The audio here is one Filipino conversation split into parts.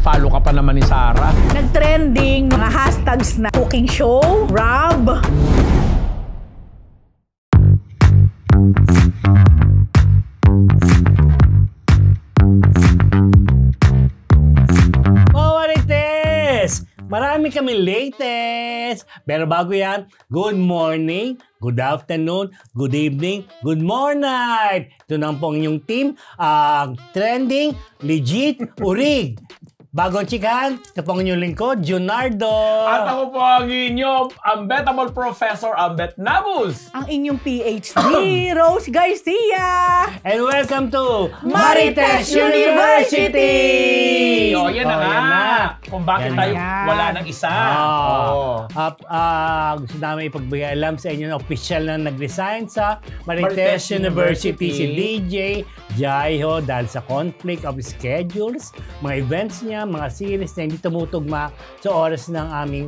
Ka-follow ka pa naman ni Sarah. Nag-trending mga hashtags na cooking show, Rob. Marami kami latest. Pero bago yan, good morning, good afternoon, good evening, good morning. Ito na po ang inyong team. Trending, legit, urig. Bagong chikahan, ito po ang inyong lingkod, Junardo. At ako po ang inyong unbettable professor, Ambet Nabus. Ang inyong PhD, Rose Garcia. And welcome to Marites University! O, yan na nga. Kung bakit tayo wala ng isa. Gusto namin ipagbigay alam sa inyo na official na nag-resign sa Marites University si DJ Jaiho dahil sa conflict of schedules, mga events niya, mga series na hindi tumutugma sa oras ng aming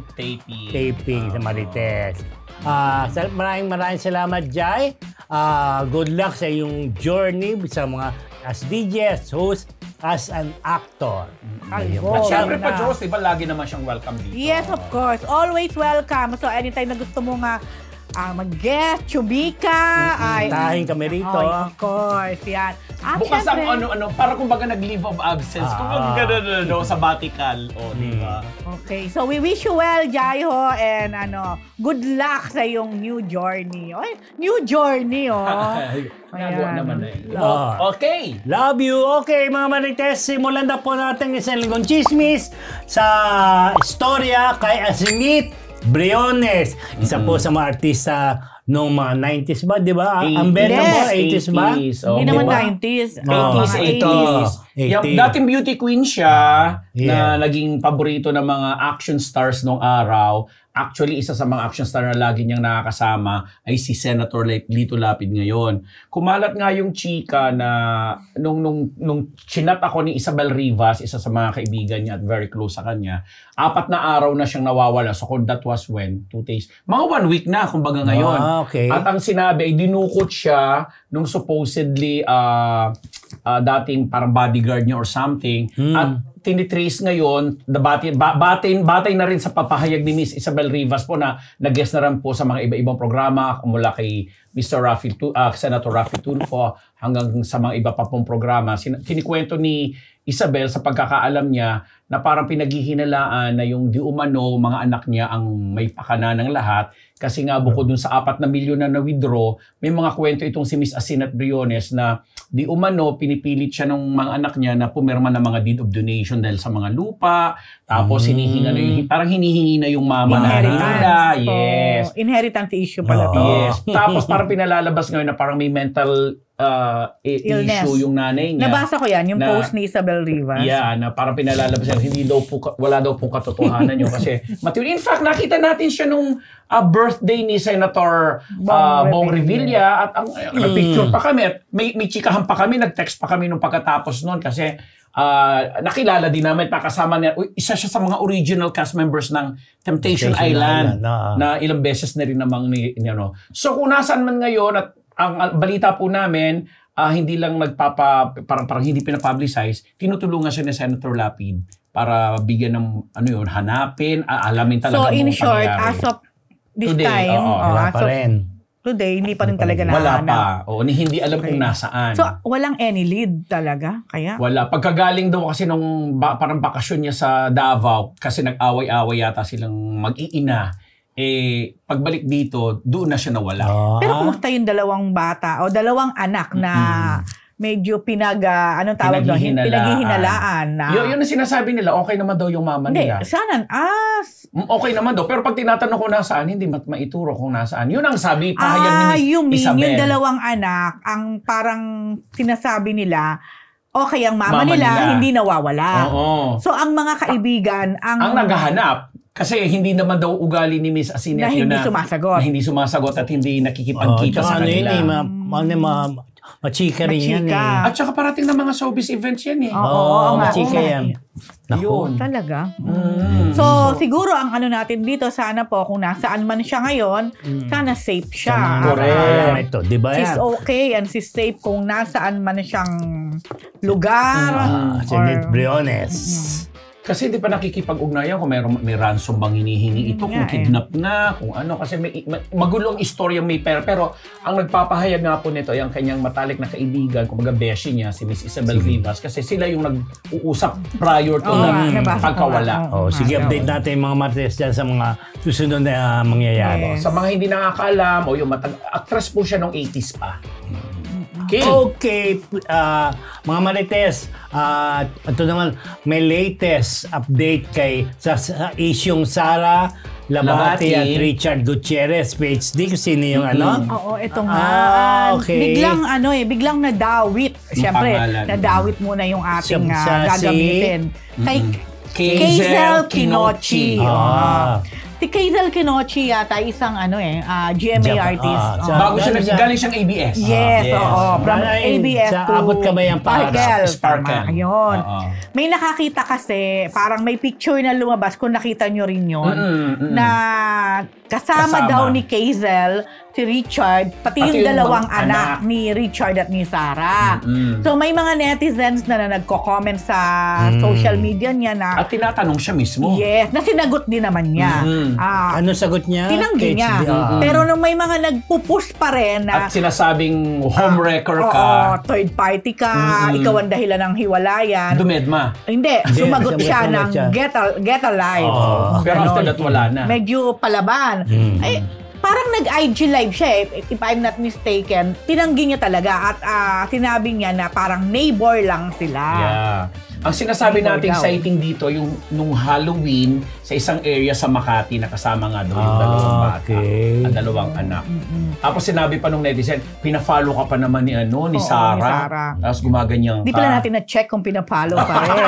taping sa Marites. Maraming salamat, Jai. Good luck sa iyong journey sa mga as DJ, as host, as an actor. At syempre pa, Diyos, diba lagi naman siyang welcome dito? Yes, of course. Always welcome. So anytime na gusto mo nga mag-guest, chubika, tahin kami rito. Of course, yan. At bukas syempre, ang ano, para kumbaga nag-leave of absence. Kung gano'n, sabbatical. Diba? Okay, so we wish you well, Jaiho, and good luck sa iyong new journey. New journey, Nagawa naman na yun. Okay. Love you. Okay, mga Marites, simulan na po natin isang linggong chismis sa istorya kay Asingit Briones. Isa po sa mga artista noong mga 90s ba, di ba? Ang beta mo, 80s ba? Hindi naman 90s. 80s. Dating beauty queen siya na naging paborito ng mga action stars noong araw. Actually, isa sa mga action star na lagi niyang nakakasama ay si Senator Lito Lapid ngayon. Kumalat nga yung chika na nung chinat ako ni Isabel Rivas, isa sa mga kaibigan niya at very close sa kanya, 4 na araw na siyang nawawala. So that was when? 2 days. Mga 1 week na, kumbaga ngayon. Okay. At ang sinabi ay dinukot siya nung supposedly dating parang bodyguard niya or something. At tinitrace ngayon, batay na rin sa papahayag ni Miss Isabel Rivas po na nag-guest na rin po sa mga iba-ibang programa mula kay Mr. Senator Raffy Tulfo hanggang sa mga iba pa pong programa. Kinikwento ni Isabel sa pagkakaalam niya na parang pinaghihinalaan na yung di umano mga anak niya ang may pakana ng lahat kasi nga bukod dun sa 4 na milyon na na-withdraw, may mga kwento itong si Miss Asinat Briones na di umano pinipilit siya ng mga anak niya na pumirma ng mga deed of donation dahil sa mga lupa, tapos hinihinga na yung, parang hinihingi na yung mama na nila. Yes. Inheritance issue pala to. Yes. Tapos parang pinalalabas ngayon na parang may mental issue yung nanay niya. Nabasa ko yan, yung post ni Isabel Rivas. Yeah, na parang pinalalabas yan. Wala daw po katotohanan yun kasi in fact, nakita natin siya nung birthday ni Senator Bong Revilla at nag-picture pa kami at may chikahan pa kami, nag-text pa kami nung pagkatapos nun kasi nakilala din namin, pakasama niya, isa siya sa mga original cast members ng Temptation Island na ilang beses na rin namang So kung nasaan man ngayon at ang balita po namin, hindi lang parang hindi pinapublicize, tinutulungan siya ni Senator Lapid para bigyan ng hanapin, alamin talaga. So in short, as of this today, time, wala pa rin. Today, hindi pa rin talaga wala nahanap. pa. Hindi alam kung nasaan. So, walang any lead talaga? Kaya? Wala. Pagkagaling daw kasi nung parang bakasyon niya sa Davao, kasi nag-away-away yata silang mag-iina. Pagbalik dito, doon na siya nawala. Pero kumusta yung dalawang bata o dalawang anak na medyo pinaghihinalaan na... Yun ang sinasabi nila, okay naman daw yung mama nila. Sana, okay naman daw. Pero pag tinatanong ko nasaan, hindi maituro kung nasaan. Yun ang sabi, pahayag ni Miss Isabel. Yung dalawang anak, ang parang sinasabi nila, okay ang mama nila, hindi nawawala. So, ang mga kaibigan, ang naghahanap. Kasi hindi naman daw ugali ni Miss Asinat na hindi sumasagot. Na hindi sumasagot at hindi nakikipagkita sa kanila. Machika rin yan At saka parating na mga showbiz events yan machika yan. Yun. Talaga? So, siguro ang natin dito, sana po kung nasaan man siya ngayon, sana safe siya. Correct. Diba she's okay and she's safe kung nasaan man siyang lugar. Senator Briones. Kasi hindi pa nakikipag-ugnayan kung may ransom bang hinihingi ito, kung kidnap na, kung ano. Kasi magulong istorya may pera. Pero ang nagpapahayag nga po nito ay ang kanyang matalik na kaibigan, kumbaga beshi niya, si Miss Isabel Rivas. Kasi sila yung nag-uusap prior to na pagkawala. Sige, update natin yung mga Marites dyan sa mga susunod na mangyayari. Sa mga hindi nakakaalam, yung actress po siya nung 80s pa. Okay, mga Marites, ito naman, may latest update sa isyong Sara Labati at Richard Gutierrez, PhD, kung sino yung Oo, ito nga. Biglang nadawit. Siyempre, nadawit muna yung ating gagamitin. Kay Keizel Kinochi. Si Keizel Kinochi yata isang GMA artist. Bago siya galing siyang ABS. Yes, oo. From ABS sa to Abot Kamay ang Sparkle. Ayun. May nakakita kasi, parang may picture na lumabas, kung nakita nyo rin yun, na kasama daw ni Keizel si Richard, pati yung dalawang anak ni Richard at ni Sara. So may mga netizens na nagko-comment sa social media niya na... At tinatanong siya mismo. Yes, na sinagot din naman niya. Ano sagot niya? Tinanggi niya. Pero nung may mga nagpupush pa rin na... At sinasabing homewrecker ka. Third party ka, ikaw ang dahilan ng hiwalayan. Dumedma. Hindi, sumagot siya ng get alive. Pero after that, wala na. Medyo palaban. Parang nag-IG live siya if I'm not mistaken. Tinanggi niya talaga at sinabi niya na parang neighbor lang sila. Yeah. Ang sinasabi nating sighting dito, yung nung Halloween sa isang area sa Makati na kasama nga daw yung dalawang bata at dalawang anak. Tapos sinabi pa nung netizen, pina-follow ka pa naman ni Sara. Tapos gumaganyan ka. Hindi pala natin na-check kung pina-follow pa rin.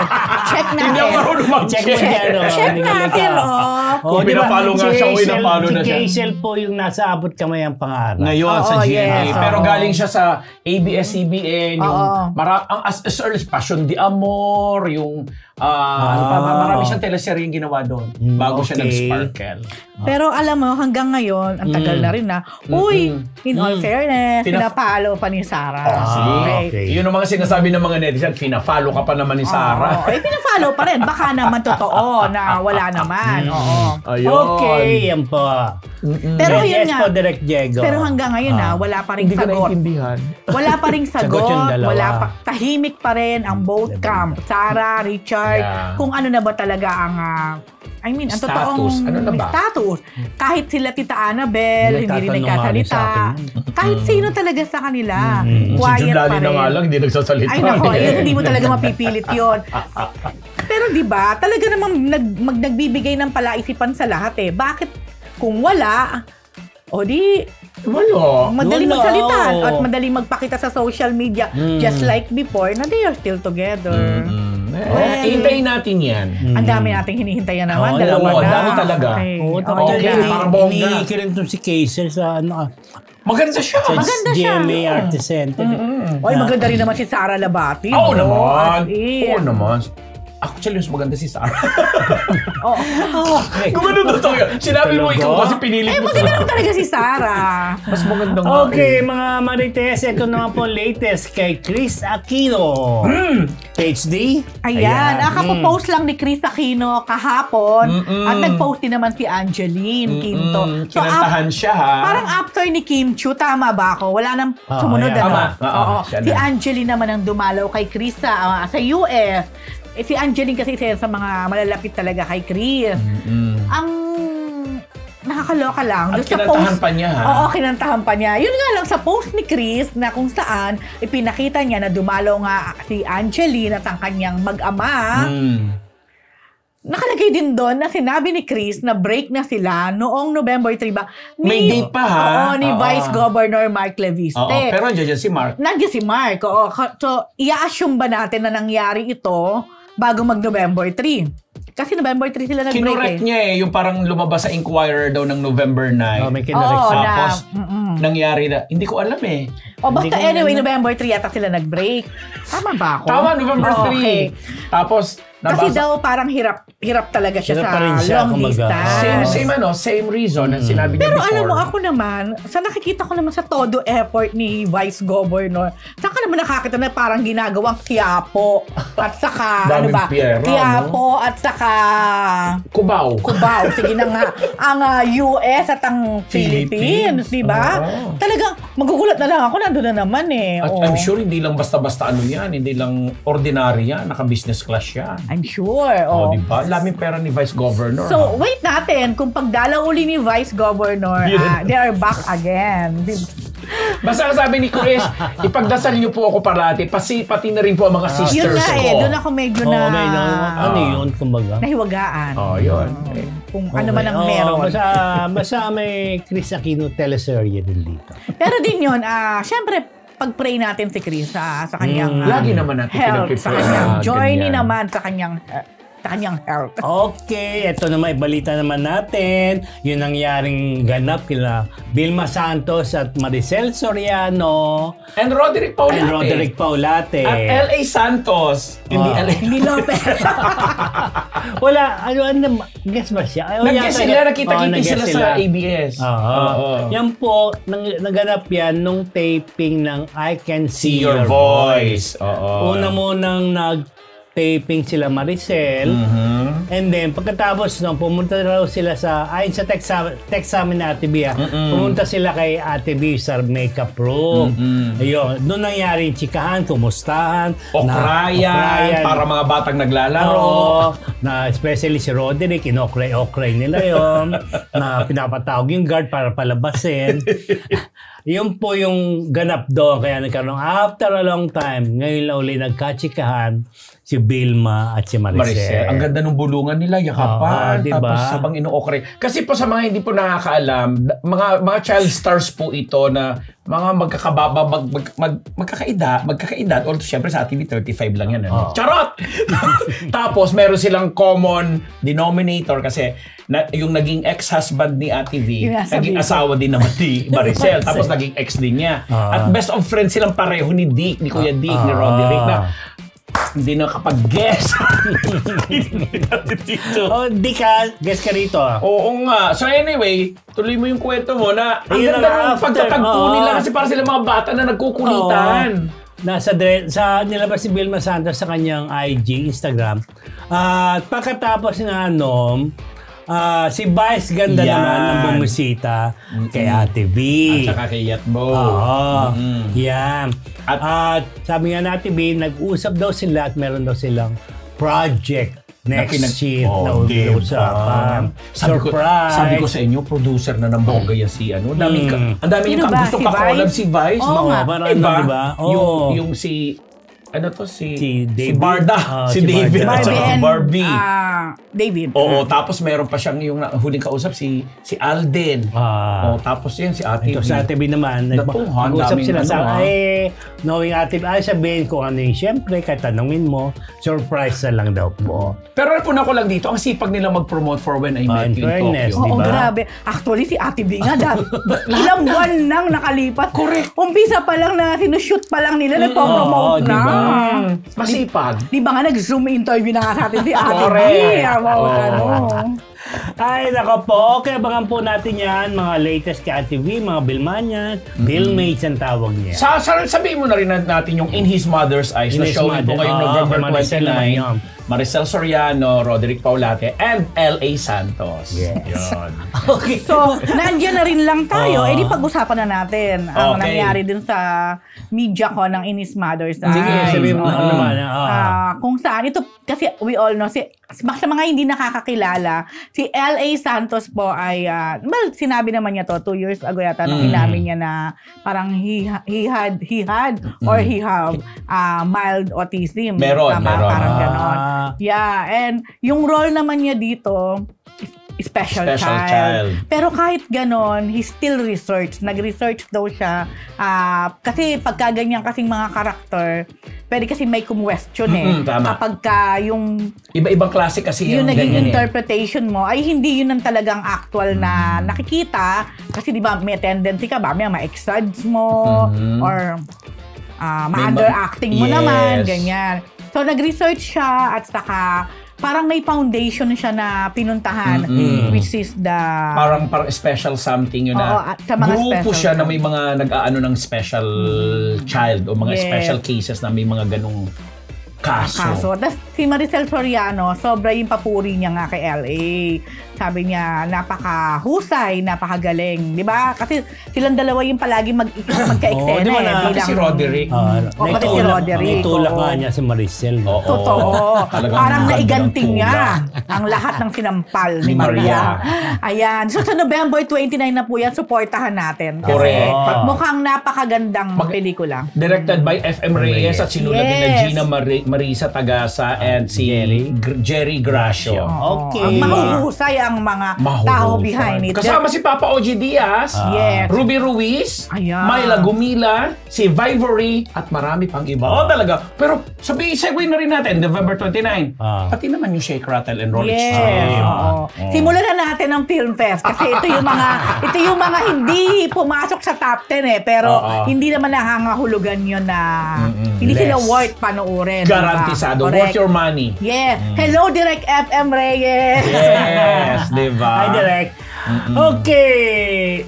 Check natin. Hindi ako marunong mag-check. Check natin, Kung pina-follow nga siya, pina-follow na siya. Si Keizel po yung nasa Abot Kamay ang Pangarap. Ngayon sa GMA. Pero galing siya sa ABS-CBN, yung as early as Passion de Amor, yung marami siyang teleserye yung ginawa doon bago siya nag-Sparkle. Pero alam mo, hanggang ngayon, ang tagal na rin na, in all fairness, pina-follow pa ni Sara. Yun ang mga sinasabi ng mga netizen, pina-follow ka pa naman ni Sara. Pina-follow pa rin. Baka naman totoo na wala naman. Okay, yan po. Pero yun nga. Direct Diego. Pero hanggang ngayon wala pa rin sagot. Wala pa rin sagot. Tahimik pa rin ang both camp. Sara, Richard, kung ano na ba talaga ang ang totoong status. Kahit sila Tita Annabel, hindi rin nagkasalita. Kahit sino talaga sa kanila. Quiet pa rin. Si Jun Lali na nga lang, hindi nagsasalita. Ay nako, hindi mo talaga mapipilit yun. Pero di ba talaga namang nagbibigay ng palaisipan sa lahat Bakit kung wala, madaling magsalita at madaling magpakita sa social media just like before na they are still together. Hintayin natin yan. Ang dami nating hinihintayan naman. Dami talaga. Parang bongga. Hinihikirin itong si Keizel sa maganda siya. GMA Artist Center. Maganda rin naman si Sara Labati. Oo naman. Actually, mas maganda si Sara. Gumano na ito. Sinabi mo ikaw kasi pinilit mo. Maganda talaga si Sara. Mas maganda nga. Okay, mga Marites, ito naman po latest kay Chris Aquino. PhD. Ayan. Nakapopost lang ni Chris Aquino kahapon. At nag-post din naman si Angeline Quinto. So, kinantahan siya Parang after ni Kim Chiu, tama ba ako? Wala nang sumunod Si Angeline naman ang dumalaw kay Chris sa US. Si Angeline kasi isa sa mga malalapit talaga kay Chris. Ang nakakaloka lang. At kinantahan pa niya kinantahan pa niya. Yun nga lang sa post ni Chris na kung saan ipinakita niya na dumalaw nga si Angeline at ang kanyang mag-ama. Nakalagay din doon na sinabi ni Chris na break na sila noong November 3 ba? May date pa ni Vice Governor Mark Leviste. Pero nandiyan si Mark. Nandiyan si Mark. So, i-assume ba natin na nangyari ito bago mag-November 3? Kasi November 3 sila nag-break Kinorek niya yung parang lumabas sa Inquirer daw ng November 9. May kinorek tapos nangyari na. Hindi ko alam basta anyway, November 3 yata sila nag-break. Tama ba ako? Tama, November 3. Tapos, Kasi daw parang hirap talaga siya sa long distance. Same reason na sinabi niya Pero before. alam mo, ako naman, sa nakikita ko naman sa todo effort ni Vice Governor, saka naman nakakita na parang ginagawang Quiapo at saka, Quiapo at saka Cubao. Sige na nga. Ang US at ang Philippines, di ba? Talagang magugulat na lang ako, nandun na naman eh. At I'm sure hindi lang basta-basta yan, hindi lang ordinary yan, naka-business class yan. I'm sure. Di ba? Laming pera ni Vice Governor. So, wait natin, kung pagdalaw uli ni Vice Governor, they are back again. Basta sabi ni Chris, ipagdasal niyo po ako parati, pati na rin po ang mga sisters yun nga ko. Doon ako medyo ano yun, kumbaga? Nahiwagaan. Yun. Kung ano man ang meron. Basta may Chris Aquino teleserye din dito. Pero din yun, syempre, pag-pray natin si Chris sa kanyang lagi naman natin health, sa kanyang journey naman, sa kanyang health. Okay, ito naman, ibalita naman natin yung nangyaring ganap kila Vilma Santos at Maricel Soriano and Roderick Paulate. At L.A. Santos. Hindi Lopez. Wala, guess ba siya? Nakita-kita sila sa ABS. Yan po, naganap yan nung taping ng I Can See Your Voice. Una munang taping sila Maricel. And then, pagkatapos nung pumunta raw sila ayon sa text sa amin na Ate B, pumunta sila kay Ate B sa makeup room. Ayun, doon nangyari yung chikahan, kumustahan. Okrayan, para mga batang naglalaro. Na especially si Roderick, inokray nila yon na pinapatawag yung guard para palabasin. Yun po yung ganap doon. Kaya nagkaroon, after a long time, ngayon lang uli nagkachikahan si Vilma at si Maricel. Ang ganda ng bulungan nila, yakapan. Diba? Tapos sabang ino-okray. Kasi po sa mga hindi po nakakaalam, mga child stars po ito na mga magkakaedad. Although syempre sa atin, 35 lang yan. Charot! Tapos meron silang common denominator kasi yung naging ex-husband ni Ate V, naging asawa din naman ni Maricel. Tapos naging ex din niya. At best of friends silang pareho ni Kuya Dick, ni Roderick na hindi na kapag-guess. Di ka, guess ka rito. Oo nga. So anyway, tuloy mo yung kwento mo na ang ganda ng pagtatagpo nila kasi para sila mga bata na nagkukulitan. Nilabas si Vilma Santos sa kanyang IG, Instagram. At pagkatapos na si Vice ganda naman ang bumusita kay Ate V. At saka kay Yatbo. Yan. At sabi nga natin, nag-usap daw sila at meron daw silang project next year na usapan. Surprise! Sabi ko sa inyo, producer na ng bongga yan si Ang dami yung gusto ka-collab si Vice. Oo nga. Diba? Yung si si Barda. Si David at saka Barbie. David. Oo, tapos meron pa siyang yung huling kausap si Alden. Tapos yan si Ate B. Ito sa Ate B naman, nag-usap sila knowing Ate B, sabihin ko ano yung siyempre, kahit tanungin mo, surprise na lang daw po. Pero napuna ko lang dito, ang sipag nila mag-promote for When I Met You in Tokyo. Oo, grabe. Actually, si Ate B nga, ilang buwan nang nakalipat. Correct. Umpisa pa lang na sinushoot pa lang nila, nagpo-promote na. Masipag. Di ba nga nag-Zoom interview na nga sa atin si Ate B? Ay, nako po. Okay, abangan po natin yan. Mga latest kay Ate V, mga Vilmanian. Vilmates ang tawag niya. Sabihin mo na rin natin yung In His Mother's Eyes na showing po ngayong November 29. Maricel Soriano, Roderick Paulate, and L.A. Santos. Yes. Yun. Okay. So, nandiyan na rin lang tayo. Di pag-usapan na natin ang nangyari din sa media ko ng In His Mother's Eyes. Sige, sabihin mo naman. Kung saan, ito, kasi we all know, sa mga hindi nakakakilala, si L.A. Santos po ay, sinabi naman niya to, 2 years ago yata nung inamin niya na parang he had or he have mild autism. Meron. Parang ganon. Yeah, and yung role naman niya dito, special child. Pero kahit ganon, he still nag-research daw siya. Kasi pagka ganyan kasing mga karakter, pwede kasi may question kapag yung iba-ibang klase kasi yung naging interpretation mo ay hindi yun ang talagang actual na nakikita. Kasi di ba may tendency ka ba, may ma-exage mo or ma-underacting mo naman, ganyan. So, nag-research siya at saka parang may foundation siya na pinuntahan, which is the... Parang special something yun na. Sa mga grupo special siya na may mga nag-aano ng special child o mga special cases na may mga ganung kaso. Tapos si Maricel Soriano, sobra yung papuri niya nga kay LA. Sabi niya, napakahusay, napakagaling. Di ba? Kasi silang dalawa yung palagi magka-eksena. Di ba na si Roderick? Pati si Roderick. Naitulak nga niya si Maricel. Totoo. Parang naiganting niya ang lahat ng sinampal ni Maria. Ayan. So sa November 29 na po yan, supportahan natin. Kasi mukhang napakagandang pelikula. Directed by FM Reyes at sinulat din na Gina Marisa Tagasa and si Jerry Gracio. Okay. Ang mahuhusay ang mga tao behind it. Kasama si Papa OG Diaz, Ruby Ruiz, Myla Gumila, si Vivory, at marami pang iba. Talaga. Pero segue na rin natin, November 29. Pati naman yung Shake, Rattle, and Roll Extreme. Simulan na natin ang Film Fest kasi ito yung mga hindi pumasok sa top 10 pero hindi naman nakangahulugan yun na hindi sila worth panoorin. Garantisado. Diba? Worth your money. Yes. Hello, Direct FM Reyes. Yes, diba? Hi, Direct. Okay.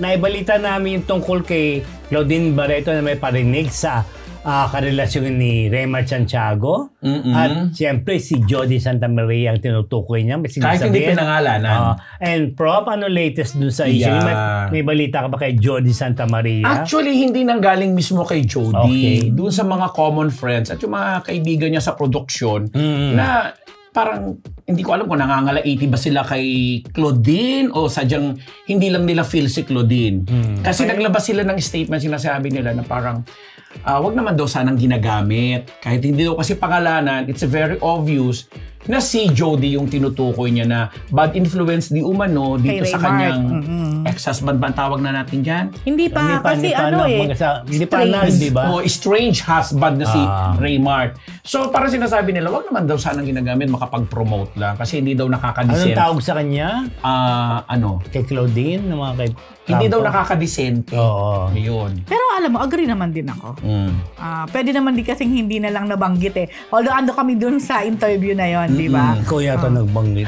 Naibalita namin yung tungkol kay Claudine Barreto na may parinig sa karelasyon ni Raymar Santiago. At siyempre si Jody Santa Maria ang tinutukoy niya. Kahit hindi pinangalanan. And Prof, ano latest dun sa issue? May balita ka ba kay Jody Santa Maria? Actually, hindi nanggaling mismo kay Jody. Doon sa mga common friends at yung mga kaibigan niya sa produksyon na parang hindi ko alam kung nangangalaiti ba sila kay Claudine o sadyang hindi lang nila feel si Claudine. Kasi naglabas sila ng statement, sinasabi nila na parang wag naman daw sanang ginagamit. Kahit hindi daw kasi pangalanan, it's very obvious na si Jody yung tinutukoy niya na bad influence di umano dito sa kanyang ex-husband ba ang tawag na natin dyan? Hindi pa kasi hindi pa di ba? Strange husband na si Raymart. So parang sinasabi nila, wag naman daw sanang ginagamit, makapag-promote lang kasi hindi daw nakakadisente. Anong tawag sa kanya? Kay Claudine? Hindi daw nakakadisente. Yun. Pero alam mo, agree naman din ako. Pwede naman din kasing hindi na lang nabanggit eh. Although ando kami dun sa interview na yon, di ba? Ikaw yata nagbanggit.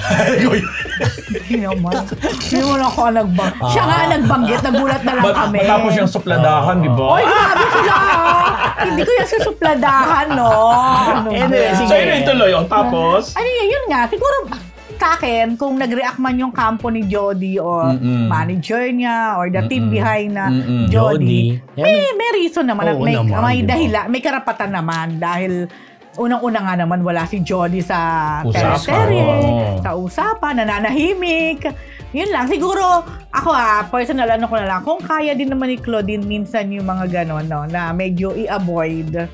Hindi naman. Hindi mo na ako nagbanggit. Siya nga nagbanggit, nagulat na lang kami. Matapos yung supladahan, di ba? Oy, grabe sila! Hindi ko yung susupladahan, no? So yun tuloy. Tapos? Yun nga. Siguro, sa akin, kung nag-react man yung kampo ni Jody or manager niya or the team behind na Jody, may reason naman at may dahilan, may karapatan naman dahil unang-una nga naman wala si Jody sa teleserye, sa usapan, nananahimik. Yun lang. Siguro, ako personal ko na lang, kung kaya din naman ni Claudine minsan yung mga ganon, no, na medyo i-avoid.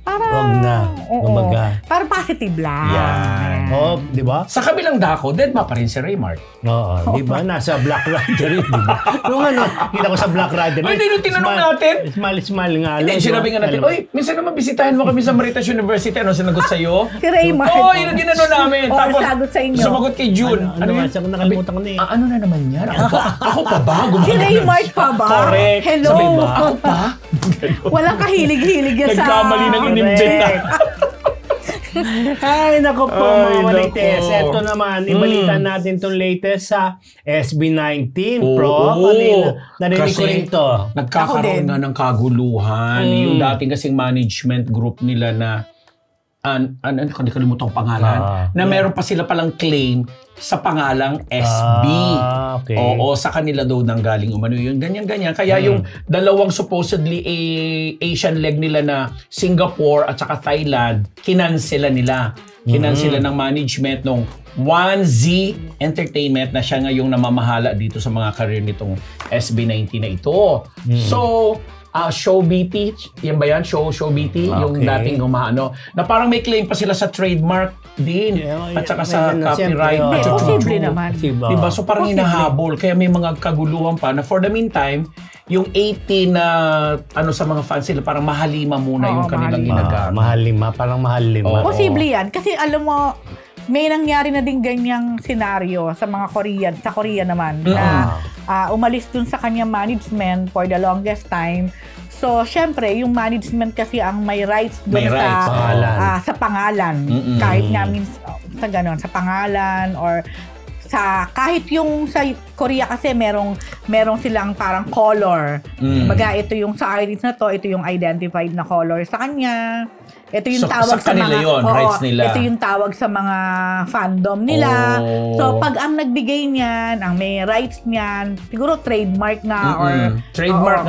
Para, wag na. Umaga. Para positive lang. Yan. Di ba? Sa kabilang dako, dead ma pa rin si Raymart. Oo, di ba? Nasa Black Rider rin, di ba? Yung kita ko sa Black Rider. Ay, hindi tinanong natin. Smile nga. Hindi, sinabi nga natin, oy, minsan naman bisitahin mo kami sa Maritas University. Ano sinagot sa'yo? Si Raymart. Yun ang ginano namin. Tapos, sagot sa inyo. Sumagot kay June. Ano yan? Nakalimutan ko na eh. Ano na naman yan? Ako pa ba? Si Raymart pa ba? Correct. Hello. Ako pa? Walang kahilig-hilig yan sa... Nagkamali ng inimbita. Ay, nako po mga latest. Ito naman, ibalita natin itong latest sa SB19, Pro. Narinig ko rin ito. Nagkakaroon na ng kaguluhan. Yung dating kasing management group nila na hindi kalimutan ang pangalan. Na meron pa sila palang claim sa pangalang SB. Okay. Oo, sa kanila daw nanggaling umano yung ganyan-ganyan. Kaya yung dalawang supposedly Asian leg nila na Singapore at saka Thailand, kinansela nila. Kinansela ng management nung 1Z Entertainment na siya ngayong namamahala dito sa mga career nitong SB19 na ito. So, Show BT, yan ba yan? Show BT, yung dating umaano. Na parang may claim pa sila sa trademark din. At saka sa copyright. Posible naman. Diba? So parang hinahabol. Kaya may mga kaguluhan pa na for the meantime, yung 18 na sa mga fans sila, parang mahalima muna yung kanilang ginagamit. Mahalima, parang mahalima. Posible yan. Kasi alam mo, may nangyari na din ganyang senaryo sa mga Korean, sa Korea naman, na umalis dun sa kanyang management for the longest time. So, syempre, yung management kasi ang may rights doon sa pangalan. Kahit nga sa ganon, sa pangalan or kahit yung sa Korea kasi merong silang parang color. Baga ito yung sa iris na to, ito yung identified na color sa kanya. Ito yung tawag sa mga rights nila. Ito yung tawag sa mga fandom nila. So pag ang nagbigay niyan, ang may rights niyan, siguro trademark na or trademark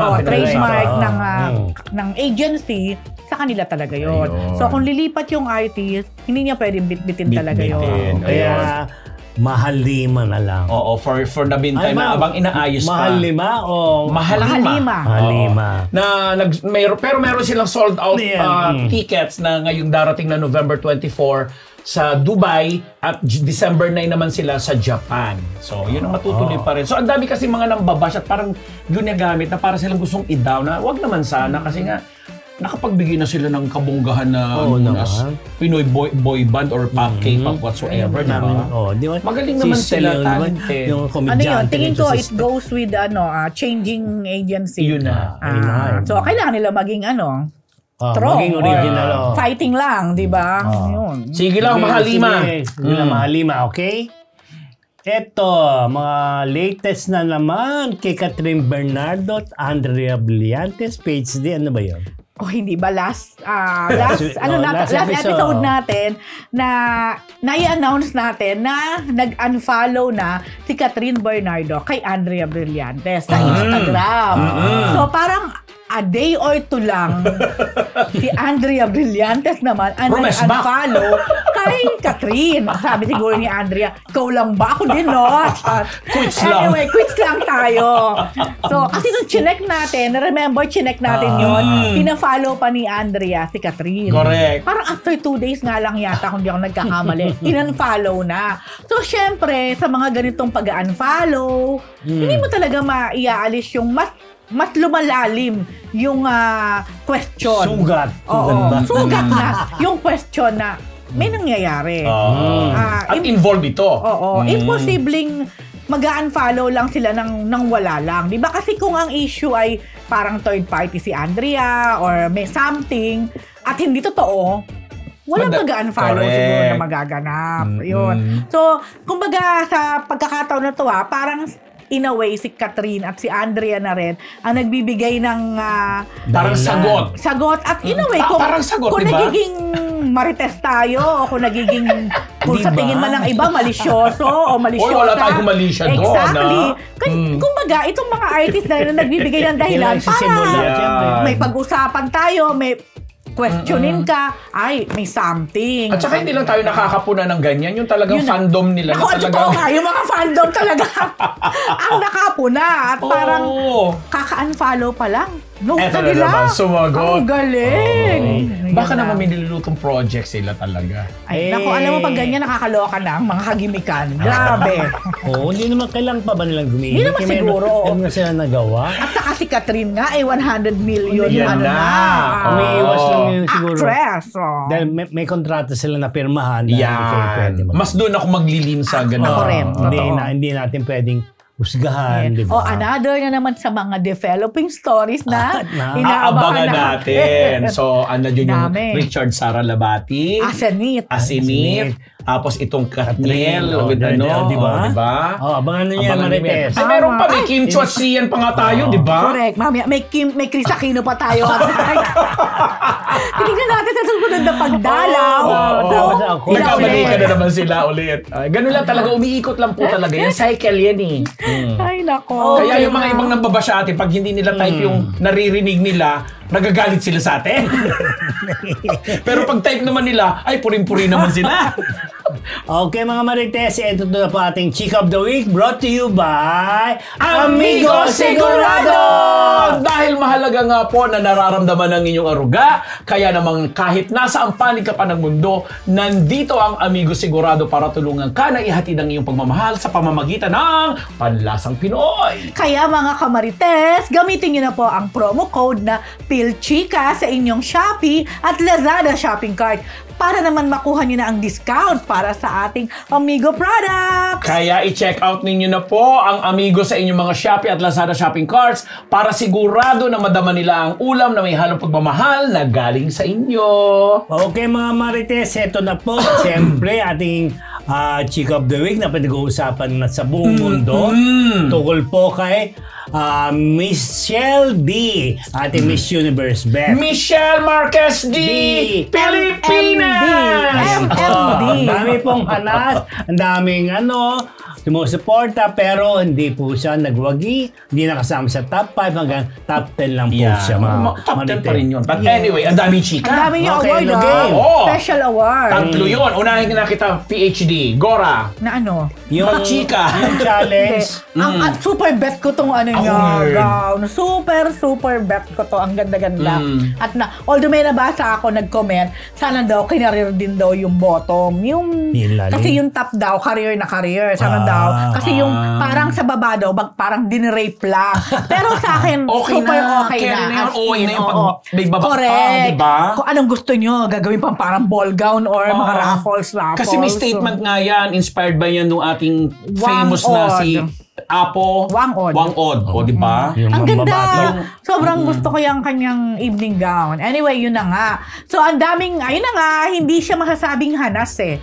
ng agency, sa kanila talaga yon. So kung lilipat yung artist, hindi niya pwedeng bitbitin talaga yon. Kaya Mahal Lima na lang. Oo, for the meantime na abang inaayos Mahal pa. Lima o Mahal Lima. Mahal Lima. Pero meron silang sold out tickets na ngayong darating na November 24 sa Dubai at December 9 naman sila sa Japan. So, yun ang matutuloy pa rin. So, ang dami kasi mga nambabash at parang ginagamit na para silang gustong i-down na wag naman sana kasi nga nakapagbigay na sila ng kabonggahan na Pinoy boy band or pop K-pop whatsoever, diba? Magaling naman sila, talented. Ano yun? Tingin ko it goes with changing agency. Yun na. So, kailangan nila maging strong. Maging original. Fighting lang, di ba? Yun. Sige lang, Mahal Lima. Sige lang, Mahal Lima, okay? Eto, mga latest na naman kay Catherine Bernardo at Andrea Brillantes, page D, ano ba yun? Hindi ba last episode natin na nai-announce natin na nag-unfollow na si Catherine Bernardo kay Andrea Brillantes sa Instagram. So parang a day or two lang si Andrea Brillantes naman ang nag-unfollow kay Catherine. Sabi siguro ni Andrea, ikaw lang ba? Ako din, no? Quits lang. Anyway, quits lang tayo. So, kasi nung chinek natin, chinek natin yun, pina-follow pa ni Andrea si Catherine. Correct. Parang after 2 days nga lang yata, kung di ako nagkakamali, in-unfollow na. So, syempre, sa mga ganitong pag-unfollow, hindi mo talaga maiaalis yung mas lumalalim yung question. Sugat. Sugat na yung question na may nangyayari. At involved ito. Imposibleng mag-unfollow lang sila ng wala lang. Di ba? Kasi kung ang issue ay parang third party si Andrea or may something at hindi totoo, walang mag-unfollow siguro na magaganap. Yun. So, kumbaga sa pagkakataon na to parang in a way, si Catherine at si Andrea na rin ang nagbibigay ng parang sagot. At in a way, parang sagot, kung diba? nagiging marites tayo o kung nagiging kung sa tingin man ng iba malisyoso o malisyosa. Wala tayong malisya doon. Exactly. Kumbaga, itong mga artist na nagbibigay ng dahilan para may pag-usapan tayo, may questionin ka, ay, may something. At saka hindi lang tayo nakakapuna ng ganyan. Yung talagang fandom nila. Totoo nga, yung mga fandom talaga ang nakapuna. At parang kaka-unfollow pa lang. Eto na naman, sumagot. Ang galing. Baka naman may nilulutong project sila talaga. Naku, alam mo pag ganyan nakakaloka na ang mga kagimikan. Grabe. Hindi naman kailangan pa ba nilang gumimik? Hindi naman siguro. Meron na sila nagawa. At saka si Catherine nga, 100 million yan na. May iwas lang yun siguro. Actress. Dahil may kontrata sila na pirmahan. Mas doon ako maglilin sa gano'n. Ako rin. Hindi natin pwedeng husgahan, di ba? Another na naman sa mga developing stories na inaabangan natin. So, dyan yung Richard Sara Labati. Asinit. Tapos itong Katniel. Di ba? Abangan na niya, Marites. Meron pa, may Kim Chu at Sian pa nga tayo, di ba? Correct. May Chris Aquino pa tayo. Tinignan natin sa susunod na pagdalaw. Nagkamali ka na naman sila ulit. Ganun lang talaga, umiikot lang po talaga. Yung cycle yan eh. Ay, nako. Kaya yung mga ibang nambabasya atin, pag hindi nila type yung naririnig nila, nagagalit sila sa atin. Pero pag type naman nila, ay puring-puri naman sila. Okay mga Marites, ito na po ating Chick of the Week brought to you by Amigo Sigurado! Dahil mahalaga nga po na nararamdaman ng inyong aruga, kaya namang kahit nasa ang panig ka pa ng mundo, nandito ang Amigo Sigurado para tulungan ka na ihatid ang iyong pagmamahal sa pamamagitan ng Panlasang Pinoy. Kaya mga kamarites, gamitin niyo na po ang promo code na PhilChica sa inyong Shopee at Lazada shopping cart para naman makuha nyo na ang discount para sa ating Amigo products. Kaya i-check out ninyo na po ang Amigo sa inyong mga Shopee at Lazada shopping carts para sigurado na madama nila ang ulam na may halong pagmamahal na galing sa inyo. Okay mga Marites, eto na po. Siyempre, ating Chick of the Week na pinag-uusapan na sa buong mundo. Tungkol po kay Michelle D. Ating Miss Universe Beth. Michelle Marquez D. Pilipinas! MMD. Dami pong hanas. Ang daming sumusuporta pero hindi po siya nagwagi. Hindi nakasama sa top 5 hanggang top 10 lang po siya. Top 10 pa rin yun. But anyway, ang daming chika. Ang dami yung award, Special award. Tatlo yun. Unahin na kita PhD. Gora. Na ano? Yung chika. Yung challenge. Ang super bet ko tong niya. Super bet ko to. Ang ganda-ganda. At although may nabasa ako, nag-comment, sana daw kinareer din daw yung bottom. Kasi yung top daw, career na career. Sana daw. Kasi yung parang sa baba daw, parang dinrape lang. Pero sa akin, okay super na. okay na. Okay na yung pag may baba correct. Diba? Kung anong gusto nyo, gagawin pang parang ball gown or mga raffles. Kasi may statement nga yan, inspired by yan nung ating famous na si Apo Wang-od. O, di ba? Ang ganda. Sobrang gusto ko yung kanyang evening gown. Anyway, yun na nga. So, ang daming, ayun na nga, hindi siya masasabing hanas eh.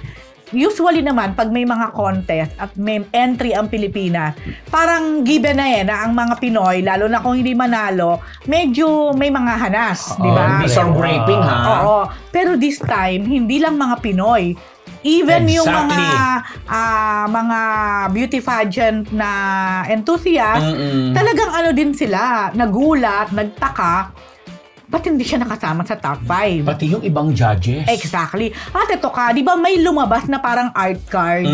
Usually naman, pag may mga contest at may entry ang Pilipinas, parang given na na ang mga Pinoy, lalo na kung hindi manalo, medyo may mga hanas, di ba? These are raping, ha? Oo. Pero this time, hindi lang mga Pinoy. Even yung mga beauty pageant na enthusiast, talagang din sila, nagulat, nagtaka, ba't hindi siya nakasama sa top 5? Pati yung ibang judges. Exactly. At ito ka, di ba may lumabas na parang art card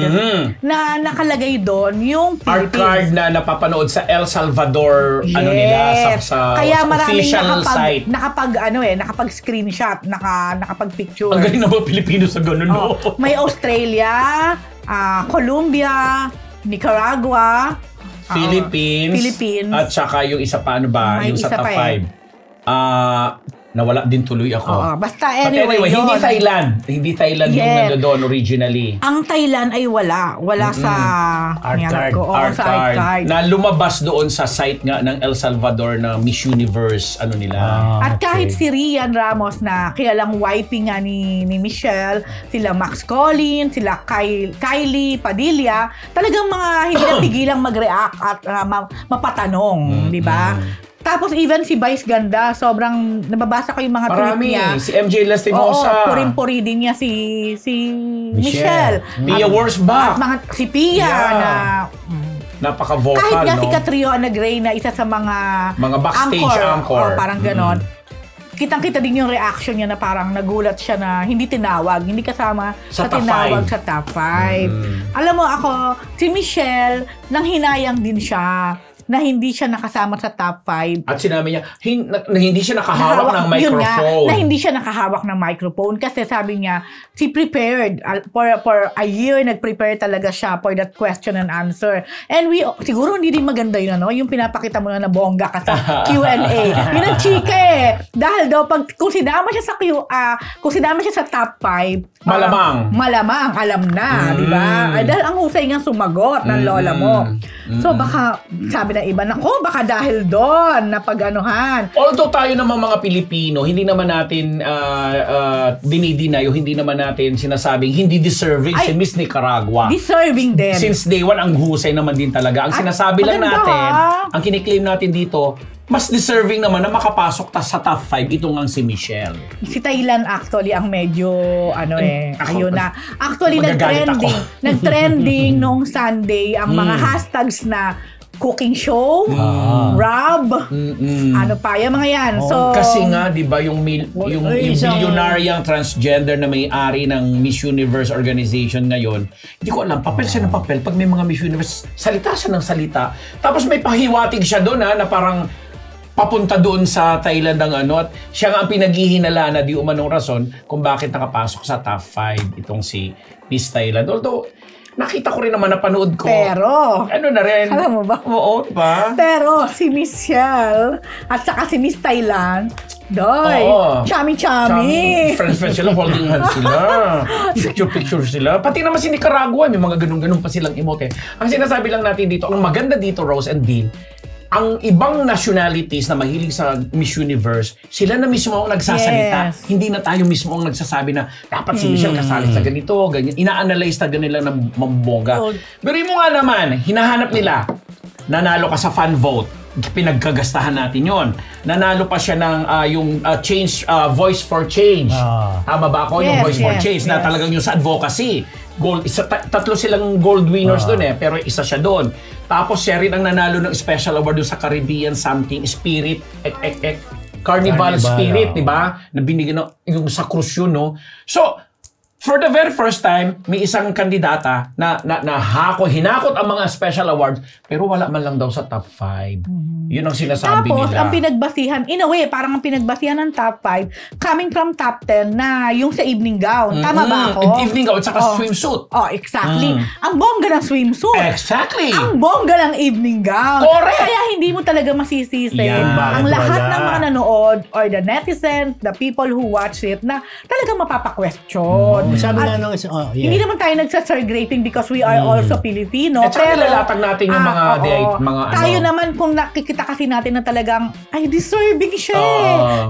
na nakalagay doon yung art card na napapanood sa El Salvador, nila, sa kaya official site. Nakapag-screenshot, nakapag-picture. Ang galing na ba Pilipino sa ganun, no? May Australia, Colombia, Nicaragua, Philippines, at saka yung isa pa, yung sa top 5. Nawala din tuloy ako. Basta anyway hindi Thailand yung nandoon originally. Ang Thailand ay wala sa art card na lumabas doon sa site nga ng El Salvador na Miss Universe nila. At kahit si Rian Ramos na kilalang wifey nga ni Michelle, sila Max Collins, sila Kylie Padilla, talagang mga hindi natigilang mag-react at mapatanong, di ba? Tapos even si Vice Ganda, sobrang nababasa ko yung mga tweet niya. Si MJ Lastimosa. Puring-puri din niya si Michelle. Pia Wurzbach. At si Pia na napaka-vocal, kahit nga si Katrio Anagray na isa sa mga backstage anchor. Parang ganon. Kitang-kita din yung reaction niya na parang nagulat siya na hindi tinawag, hindi kasama sa tinawag sa top 5. Alam mo ako, si Michelle, nang hinayang din siya na hindi siya nakasama sa top 5. At sinabi niya, hindi siya nakahawak ng microphone. Na hindi siya nakahawak ng microphone kasi sabi niya, she prepared for a year, nag-prepare talaga siya for that question and answer. And siguro hindi din maganda yun, yung pinapakita mo na bongga ka sa Q&A. Yun ang chika eh. Dahil daw, kung sinama siya sa top 5, malamang, alam na, di ba? Dahil ang husay nga sumagot ng lola mo. So baka, sabi ng iba, nako, baka dahil doon na pag-anuhan. Although tayo naman mga Pilipino, hindi naman natin dinidinay o hindi naman natin sinasabing hindi deserving si Miss Nicaragua. Deserving din. Since day one, ang husay naman din talaga. Ang sinasabi lang natin, ang kiniklaim natin dito, mas deserving naman na makapasok sa top 5 itong ang si Michelle. Si Thailand actually ang medyo ayun na. Actually nag-trending noong Sunday ang mga hashtags na cooking show, Rob, ano pa, yung mga yan. So, kasi nga, di ba, yung bilyonaryang transgender na may-ari ng Miss Universe organization ngayon, hindi ko alam, papel siya ng papel. Pag may mga Miss Universe, salita siya ng salita. Tapos may pahiwatig siya doon na parang papunta doon sa Thailand ang at siya nga ang pinaghihinala na di umanong rason kung bakit nakapasok sa top 5 itong si Miss Thailand. Although, nakita ko rin naman, napanood ko. Pero, na rin? Alam mo ba? Oo, ba? Pero, si Michelle at saka si Miss Thailand, Doy, chami-chami. Friends sila, holding hands sila. Picture sila. Pati naman si Nicaragua, may mga ganun-ganun pa silang emote. Ang sinasabi lang natin dito, ang maganda dito, Rose and Dean, ang ibang nationalities na mahilig sa Miss Universe, sila na mismo ang nagsasalita. Yes. Hindi na tayo mismo ang nagsasabi na dapat si Michelle kasali sa ganito, ganyan. Ina-analyze talaga nila ng mambongga. Pero mo nga naman, hinahanap nila, nanalo ka sa fan vote. Pinagkagastahan natin yon. Nanalo pa siya ng Voice for Change. Tama ba ako? Yung Voice for Change na talagang yung sa advocacy. Tatlo silang gold winners doon pero isa siya doon. Tapos siya rin ang nanalo ng special award doon sa Caribbean something Spirit Carnival Spirit, di ba? Na binigyan yung sa cruise yun, no? So, for the very first time, may isang kandidata na hinakot ang mga special awards, pero wala man lang daw sa top 5. Yun ang sinasabi Tapos, nila. ang pinagbasihan, in a way, parang ang pinagbasihan ng top 5, coming from top 10 na yung sa evening gown. Tama ba ako? Evening gown, tsaka swimsuit. Exactly. Ang bongga ng swimsuit. Exactly. Ang bongga ng evening gown. Correct. Kaya hindi mo talaga masisisi. Yan, Ang lahat wala. ng mga nanood or the netizens, the people who watch it, na talagang mapapa-question. Sabi At nga nung hindi naman tayo nagsa-sir grading because we are also Filipino. At saka nilalatag natin yung mga tayo naman kung nakikita kasi natin na talagang ay deserving siya.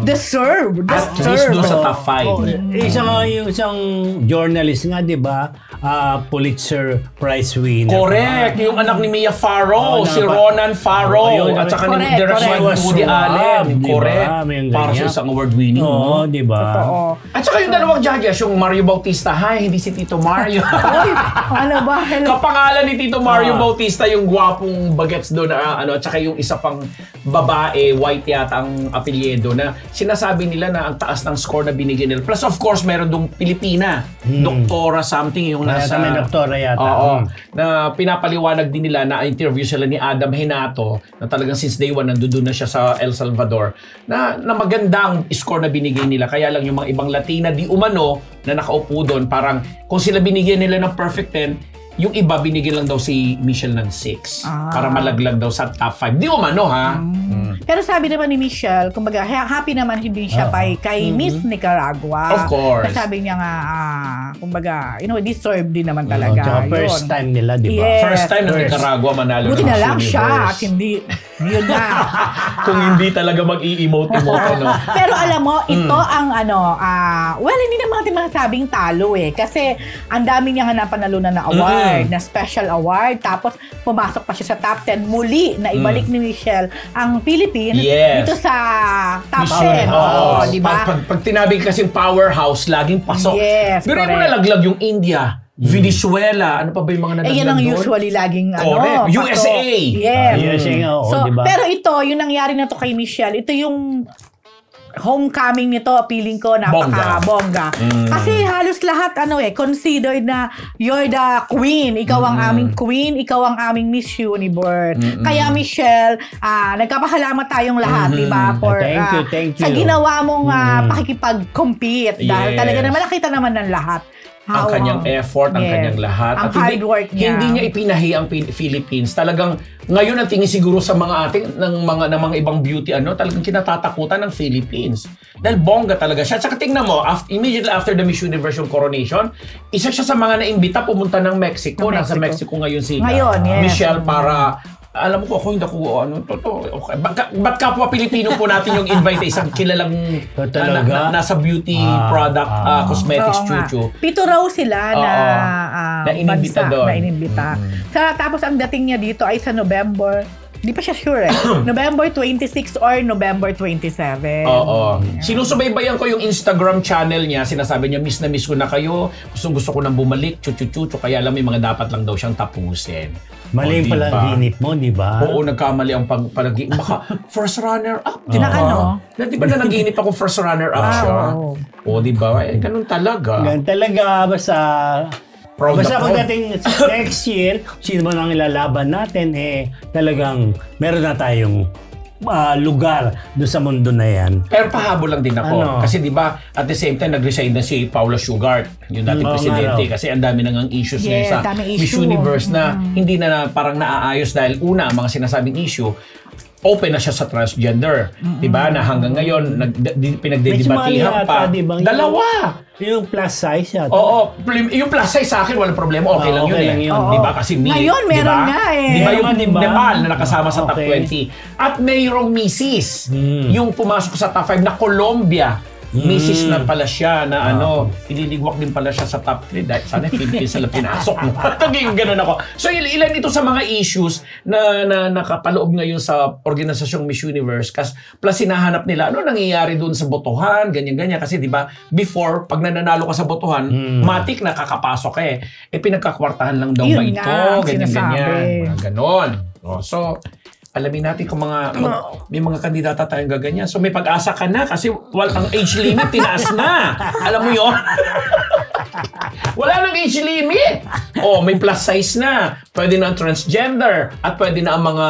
Deserve. At least doon sa top 5. Isang journalist nga, di ba? Pulitzer Prize winner. Correct. Yung anak ni Mia Farrow, si Ronan Farrow. At saka ni Director Woody Allen. Correct. Para sa isang award-winning. Oo, di ba? Totoo. At saka yung dalawang judges, yung Mario Bautista, hindi si Tito Mario. Ay, ano ba? Kapangalan ni Tito Mario Bautista, yung gwapong bagets doon na at saka yung isa pang babae, white yata ang apelyido, na sinasabi nila na ang taas ng score na binigyan nila. Plus of course, meron dong Pilipina, Doktora something, yung nasa... May doktora yata. Oo. Na pinapaliwanag din nila na interview sila ni Adam Henato, na talagang since day one, nandun na siya sa El Salvador, na magandang score na binigay nila. Kaya lang yung mga ibang Latina, di umano, na nakaupo doon, parang kung sila binigyan nila ng perfect 10, yung iba binigyan lang daw si Michelle ng 6 para malaglag daw sa top 5. Di umano, ha? Pero sabi naman ni Michelle, kumbaga, happy naman hindi siya kay Miss Nicaragua. Of course. Sabi niya nga, kumbaga, deserve din naman talaga. First time nila, di ba? Yes. First time na Nicaragua manalo Buti ng na lang Miss siya Universe. at hindi, yun na. Kung hindi talaga mag-i-emote, no? Pero alam mo, ito ang hindi naman natin masasabing talo Kasi ang dami niya nga napanalunan na award, na special award. Tapos pumasok pa siya sa top 10. Muli na ibalik ni Michelle ang Philippines dito sa top 10. Di ba? Pag tinabing kasing powerhouse, laging pasok. Yes, pero correct. mo nalaglag yung India, Venezuela, ano pa ba yung mga nalaglag yan ang doon? usually laging Correct. pasok. USA! Yes. USA nga, di ba? Pero ito, yung nangyari na to kay Michelle, ito yung homecoming nito, feeling ko napaka-bongga. Kasi halos lahat considered na you're the queen. Ikaw ang aming queen, ikaw ang aming Miss Universe. Kaya Michelle, nagkapasalamat tayong lahat, di ba? For Thank you. Sa ginawa mong pakikipag-compete. Dahil talaga naman nakita naman ng lahat. Ang kanyang effort, ang kanyang lahat. Ang hard work niya. Hindi niya ipinahi ang Philippines. Talagang ngayon ang tingin siguro sa mga ating ng mga ibang beauty talagang kinatatakutan ng Philippines. Dahil bongga talaga siya. Saka tingnan mo, immediately after the Miss Universe coronation, isa siya sa mga naimbita pumunta ng Mexico. Nasa Mexico ngayon si Michelle para alam mo ko, ako hindi ako, okay. Ba't kapwa Pilipino po natin yung invite isang kilalang nasa beauty product, cosmetics chuchu. 7 raw sila na inimbita doon. Na inimbita. Tapos ang dating niya dito ay sa November. Di pa siya sure November 26 or November 27. Oo. Sinusubaybayan ko yung Instagram channel niya. Sinasabi niya, miss na miss ko na kayo. Gusto ko nang bumalik. Chuchu-chuchu. Kaya alam mo, mga dapat lang daw siyang tapusin. Mali yung palaginip mo, di ba? Oo, nagkamali ang palaginip. Baka first runner-up. Di ba? Di ba na naginip ako first runner-up siya? Oo, di ba? Ganun talaga. Ganun talaga. Basta pagdating next year, sino man ang ilalaban natin, talagang meron na tayong lugar doon sa mundo na yan. Pero pahabol lang din ako. Kasi di ba at the same time, nag-resign na si Paula Sugar, yung dating presidente. Kasi ang dami nang issues niya sa Miss Universe na hindi na parang naaayos dahil una, ang mga sinasabing issue, open na siya sa transgender. Diba? Na hanggang ngayon, pinagdedebatihan pa. Dalawa! Yung plus size siya. Oo. Yung plus size sa akin, walang problema. Okay lang yun eh. Diba? Kasi ngayon, meron nga eh. Diba yung Nepal na nakasama sa top 20. At mayroong Mrs. Yung pumasok sa top 5 na Colombia. Mrs. na pala siya na ililigwak din pala siya sa top 3 dahil sana Philippines sila pinasok mo. Naging ganun ako. So ilan ito sa mga issues na nakapaloob ngayon sa organisasyong Miss Universe plus hinahanap nila ano nangyayari doon sa botohan, ganyan-ganyan. Kasi di ba before, pag nananalo ka sa botohan, matik na kakapasok pinagkakwartahan lang daw ba ito, ganyan-ganyan. Mga ganon. So, alamin natin kung may mga kandidata tayong gaganyan. So may pag-asa ka na kasi ang age limit tinaas na. Alam mo yun? Wala nang age limit. May plus size na. Pwede na ang transgender. At pwede na ang mga,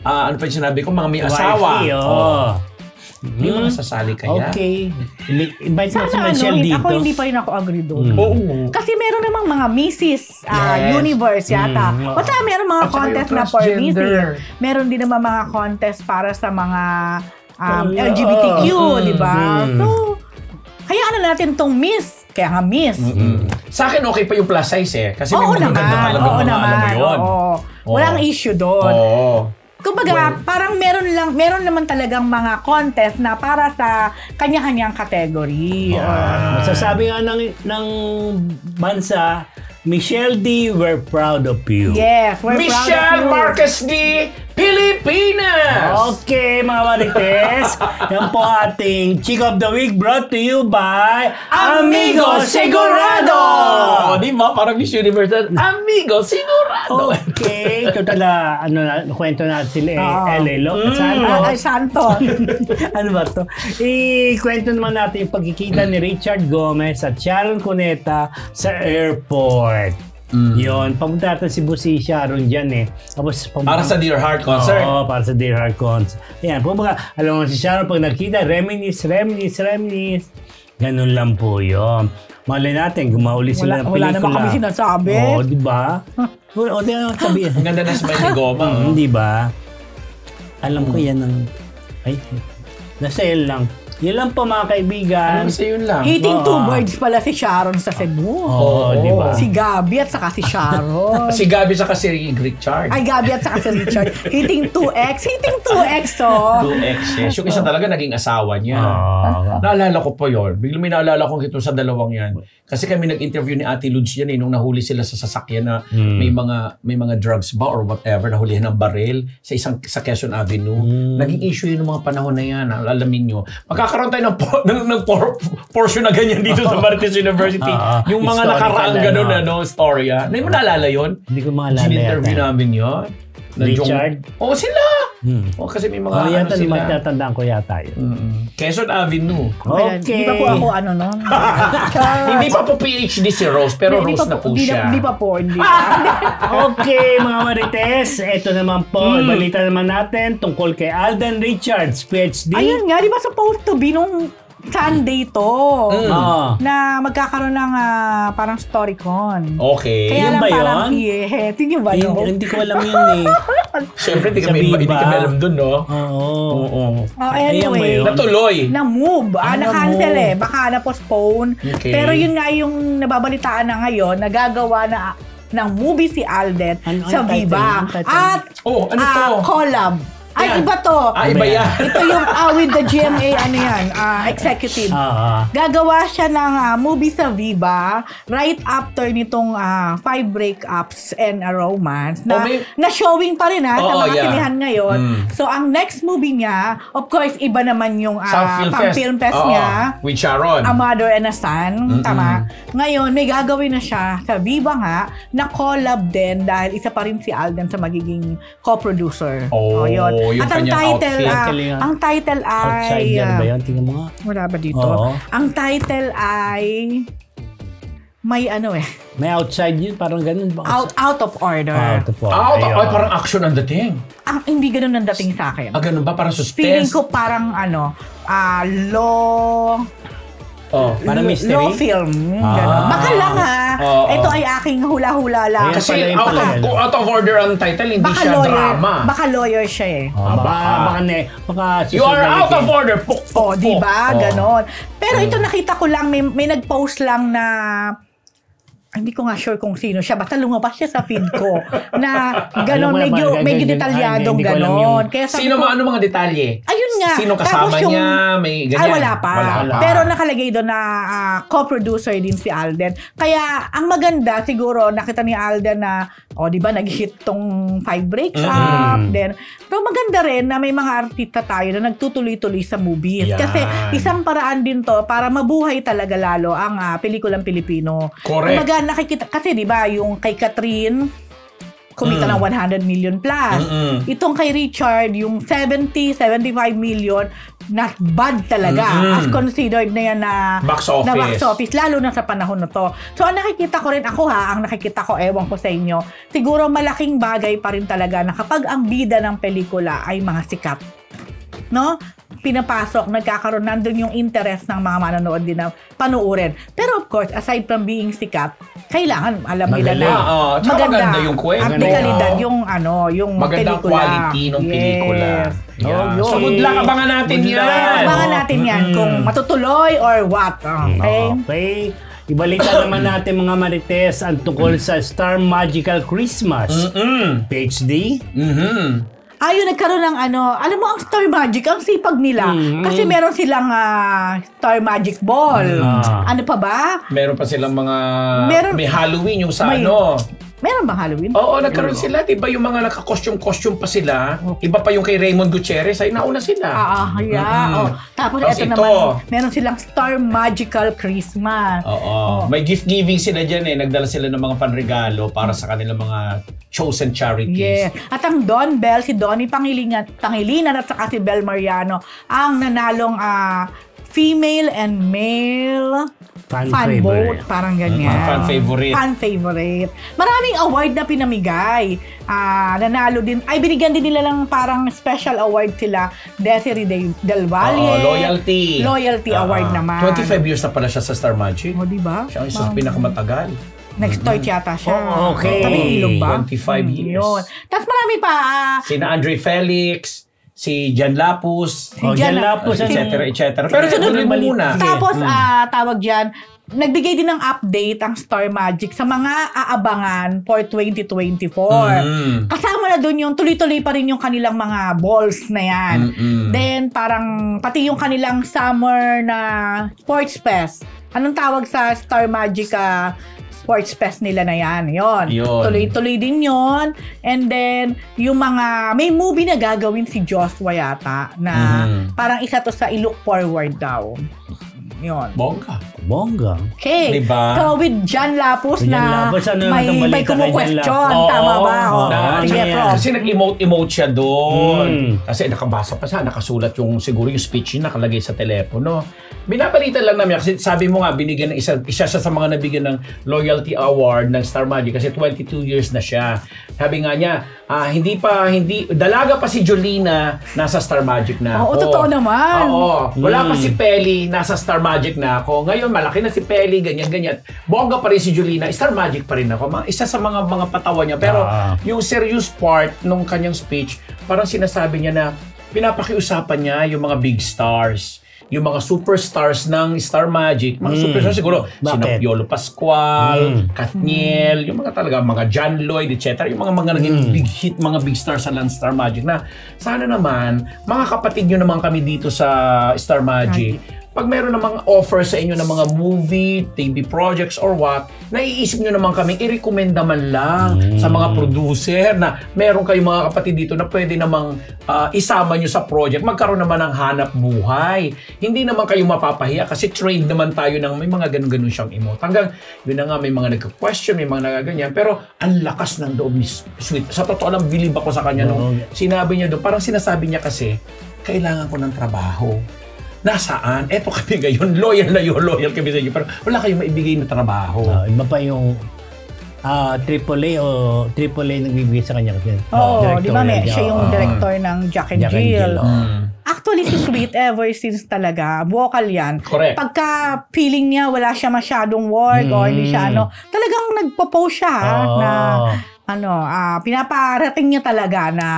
ano pa yung sinabi ko, mga may asawa. May mga sasali kaya. Okay. Invite mo si Michelle dito. Ako hindi pa rin ako agree doon. Oo. Kasi meron namang mga Mrs. Universe yata. Basta meron mga contest na for Mrs. Meron din naman mga contest para sa mga LGBTQ, di ba? So, hayaan na natin tong Miss. Kaya nga Miss. Sa akin okay pa yung plus size Kasi may mga ganda talaga mga alam mo yun. Walang issue doon. Kumbaga, parang meron naman talagang mga contest na para sa kanya-kanyang category. Masasabi nga ng bansa, Michelle D, we're proud of you. Yes, we're proud of you. Michelle Marquez D, Pilipinas! Okay, mga Marites. Yan po ating Chick of the Week brought to you by Amigo Sigurado! Di ba? Parang Miss Universe. Amigo Sigurado! Okay. Ito talaga, kwento natin sila LA Santo. Ano ba to? Ikwento naman natin yung pagkikita ni Richard Gomez at Sharon Cuneta sa airport. Yun, pamunta natin si Busi Sharon dyan Tapos, para sa Dear Heart concert. Oo, para sa Dear Heart concert. Yan, alam mo si Sharon, pag nakita, reminisce. Ganun lang po yun. Malay natin, gumauli sila ng pelikula. Wala naman kami sinasabi. Oo, di ba? Di naman sabihin. Ang ganda na smile ni Goma. Di ba? Alam ko yan ang... Ay, nasale lang. Yan lang po mga kaibigan. Kasi yun lang. Hitting two birds pala si Sharon sa Cebu. Di ba? Si Gabi at saka si Sharon. Si Gabi saka si Richard. Ay, Gabi at saka si Richard. Hitting 2X. 2X. Yung isa talaga naging asawa niya. Naalala ko po yun. Biglang may naalala kong ito sa dalawang yan. Kasi kami nag-interview ni Ate Luz yan nung nahuli sila sa sasakyan na may mga drugs ba or whatever, nahulihan ng baril sa Quezon Avenue. Naging issue yun ng mga panahon na yan. Alamin nyo. Magkakaroon tayo ng portion na ganyan dito sa Marites University. Yung mga nakaraang gano'n storya. Hindi mo naalala yun? Hindi ko maalala yata. Sin-interview namin yun. Richard? Oo, sila! Kasi may mga sila. Matatandaan ko yata yun. Quezon Avenue. Okay. Hindi pa po ako nun. Hindi pa po PhD si Rose, pero Rose na po siya. Hindi pa po. Okay, mga Marites. Ito naman po. Balita naman natin tungkol kay Alden Richards, PhD. Ayun nga, di ba supposed to be nung Sunday to na magkakaroon ng parang StoryCon. Okay. Kaya yun ba yun? Hindi ba yun? Hindi ko alam yun Siyempre, hindi kami alam dun, no? Oo. Anyway, natuloy. Na-move. Na-cancel Baka na-postpone. Okay. Pero yun nga yung nababalitaan na ngayon, nagagawa na ng movie si Alden sa Viva. At collab. Ay, iba to. Iba yan. Ito yung with the GMA, executive. Gagawa siya ng movie sa Viva right after nitong 5 breakups and a romance na showing pa rin sa mga sinihan ngayon. So, ang next movie niya, of course, iba naman yung pang-film fest niya. With Sharon. A Mother and a Son. Tama. Ngayon, may gagawin na siya sa Viva nga na collab din dahil isa pa rin si Alden sa magiging co-producer. Yun. At ang title ay... Outsider ba yun? Tingnan mo nga. Wala ba dito? Ang title ay... May May outside yun, parang ganun ba? Out of Order. Parang action ang dating. Hindi ganun ang dating sa akin. Ganun ba? Parang suspense? Feeling ko parang law... Para mystery? Law film. Ganon. Baka lang ito ay aking hula-hula lang. Kasi out of order ang title, hindi baka siya lawyer, drama. Baka lawyer siya eh. Baka you are out of order. Puk. Diba? Ganon. Pero ito nakita ko lang, may nag-post lang na hindi ko nga sure kung sino siya. Basta lumabas siya sa feed ko na gano'n, medyo detalyadong gano'n. Ano mga detalye? Ayun nga. Sino kasama niya? May ganyan? Ay, wala pa. Pero nakalagay doon na co-producer din si Alden. Kaya, ang maganda, siguro, nakita ni Alden na, di ba, nag-hit tong 5 breaks up. Then, pero maganda rin na may mga artista tayo na nagtutuloy-tuloy sa movies. Kasi, isang paraan din to para mabuhay talaga lalo ang pelikulang Pilipino. Correct. Nakikita kasi 'di ba yung kay Catherine kumita ng 100 million plus. Itong kay Richard yung 75 million, not bad talaga as considered na yan na box office lalo na sa panahon na to. So ang nakikita ko rin ang nakikita ko ewan ko sa inyo, siguro malaking bagay pa rin talaga na kapag ang bida ng pelikula ay mga sikat. No? Pinapasok, nagkakaroon, nandun yung interest ng mga manonood din na panuurin. Pero of course, aside from being sikat, kailangan, alam nila na maganda yung kwento. At kalidad yung magandang pelikula. Quality ng pelikula. So good luck, abangan natin yan. Abangan natin yan kung matutuloy or what. Okay. Ibalita naman natin mga Marites ang tungkol sa Star Magical Christmas. PhD. Ayun, nagkaroon ng alam mo ang Star Magic, ang sipag nila. Kasi meron silang Star Magic Ball. Ano pa ba? Meron pa silang may Halloween yung sa Meron bang Halloween? Oo, nagkaroon sila. Diba yung mga naka-costume pa sila? Iba pa yung kay Raymond Gutierrez. Ay, nauna sila. Tapos ito naman, meron silang Star Magical Christmas. May gift-giving sila dyan eh. Nagdala sila ng mga panregalo para sa kanilang mga chosen charities. At ang Don Bell, si Donnie Pangilinan at saka si Bel Mariano, ang nanalong female and male fan vote, parang ganyan. Fan favorite. Maraming award na pinamigay. Nanalo din, binigyan din nila lang parang special award sila, Desiree Del Valle. Loyalty award naman. 25 years na pala siya sa Star Magic. Diba? Siya ang isa sa pinakamatagal. Next Torch yata siya. Okay. Tabing ilog ba? 25 years. Yun. Tapos marami pa. Sina Andre Felix, si Jan Lapus, etc. Pero tuloy mo muna. Tapos, tawag dyan, nagbigay din ng update ang Star Magic sa mga aabangan for 2024. Kasama na doon yung tuloy-tuloy pa rin yung kanilang mga balls na yan. Then, parang pati yung kanilang summer na sports fest. Anong tawag sa Star Magic sports fest nila na yan. Yun. Tuloy-tuloy din yon. And then, yung mga, may movie na gagawin si Joshua yata na parang isa to sa i-look forward daw. Yun. Bongga. Okay. Diba? So, with Jan Lapus na may kumu-question. Tama ba? Kasi nag-emote siya doon. Kasi nakabasa pa siya, nakasulat yung siguro yung speech niya nakalagay sa telepono. Binabalita lang namin kasi sabi mo nga binigyan ng isa siya sa mga nabigyan ng Loyalty Award ng Star Magic kasi 22 years na siya. Sabi nga niya, hindi dalaga pa si Jolina nasa Star Magic na ako. Totoo naman. Wala pa si Peli nasa Star Magic na ako. Ngayon malaki na si Peli, ganyan. Bongga pa rin si Jolina, Star Magic pa rin ako. Isa sa mga patawa niya. Pero yung serious part nung kanyang speech, parang sinasabi niya na pinapakiusapan niya yung mga big stars. Yung mga superstars ng Star Magic, mga superstars siguro, sina Piolo Pascual, Kathniel, yung mga talaga, mga John Lloyd, etc. Yung mga naging big hit, mga big stars sa Star Magic na sana naman, mga kapatid nyo naman kami dito sa Star Magic, pag meron namang offer sa inyo ng mga movie, TV projects or what, naiisip nyo naman kami, i-recommenda man lang sa mga producer na meron kayong mga kapatid dito na pwede namang isama nyo sa project, magkaroon naman ng hanap buhay. Hindi naman kayo mapapahiya kasi trained naman tayo ng may mga ganun-ganun siyang emote. Hanggang yun na nga, may mga nagka-question, may mga nagaganyan, pero ang lakas ng loob ni Sweet. Sa totoo lang, bilib ako sa kanya nung sinabi niya doon. Parang sinasabi niya kasi, kailangan ko ng trabaho. Nasaan? Eto kami ngayon, loyal kami sa inyo, pero wala kayong maibigay na trabaho. Iba pa yung AAA nagbibigay sa kanya kasi. Di ba siya yung director ng Jack and Jill. Actually, si Sweet, ever since talaga, vocal yan. Correct. Pagka feeling niya wala siya masyadong work o hindi siya talagang nagpo-post siya na pinaparating niya talaga na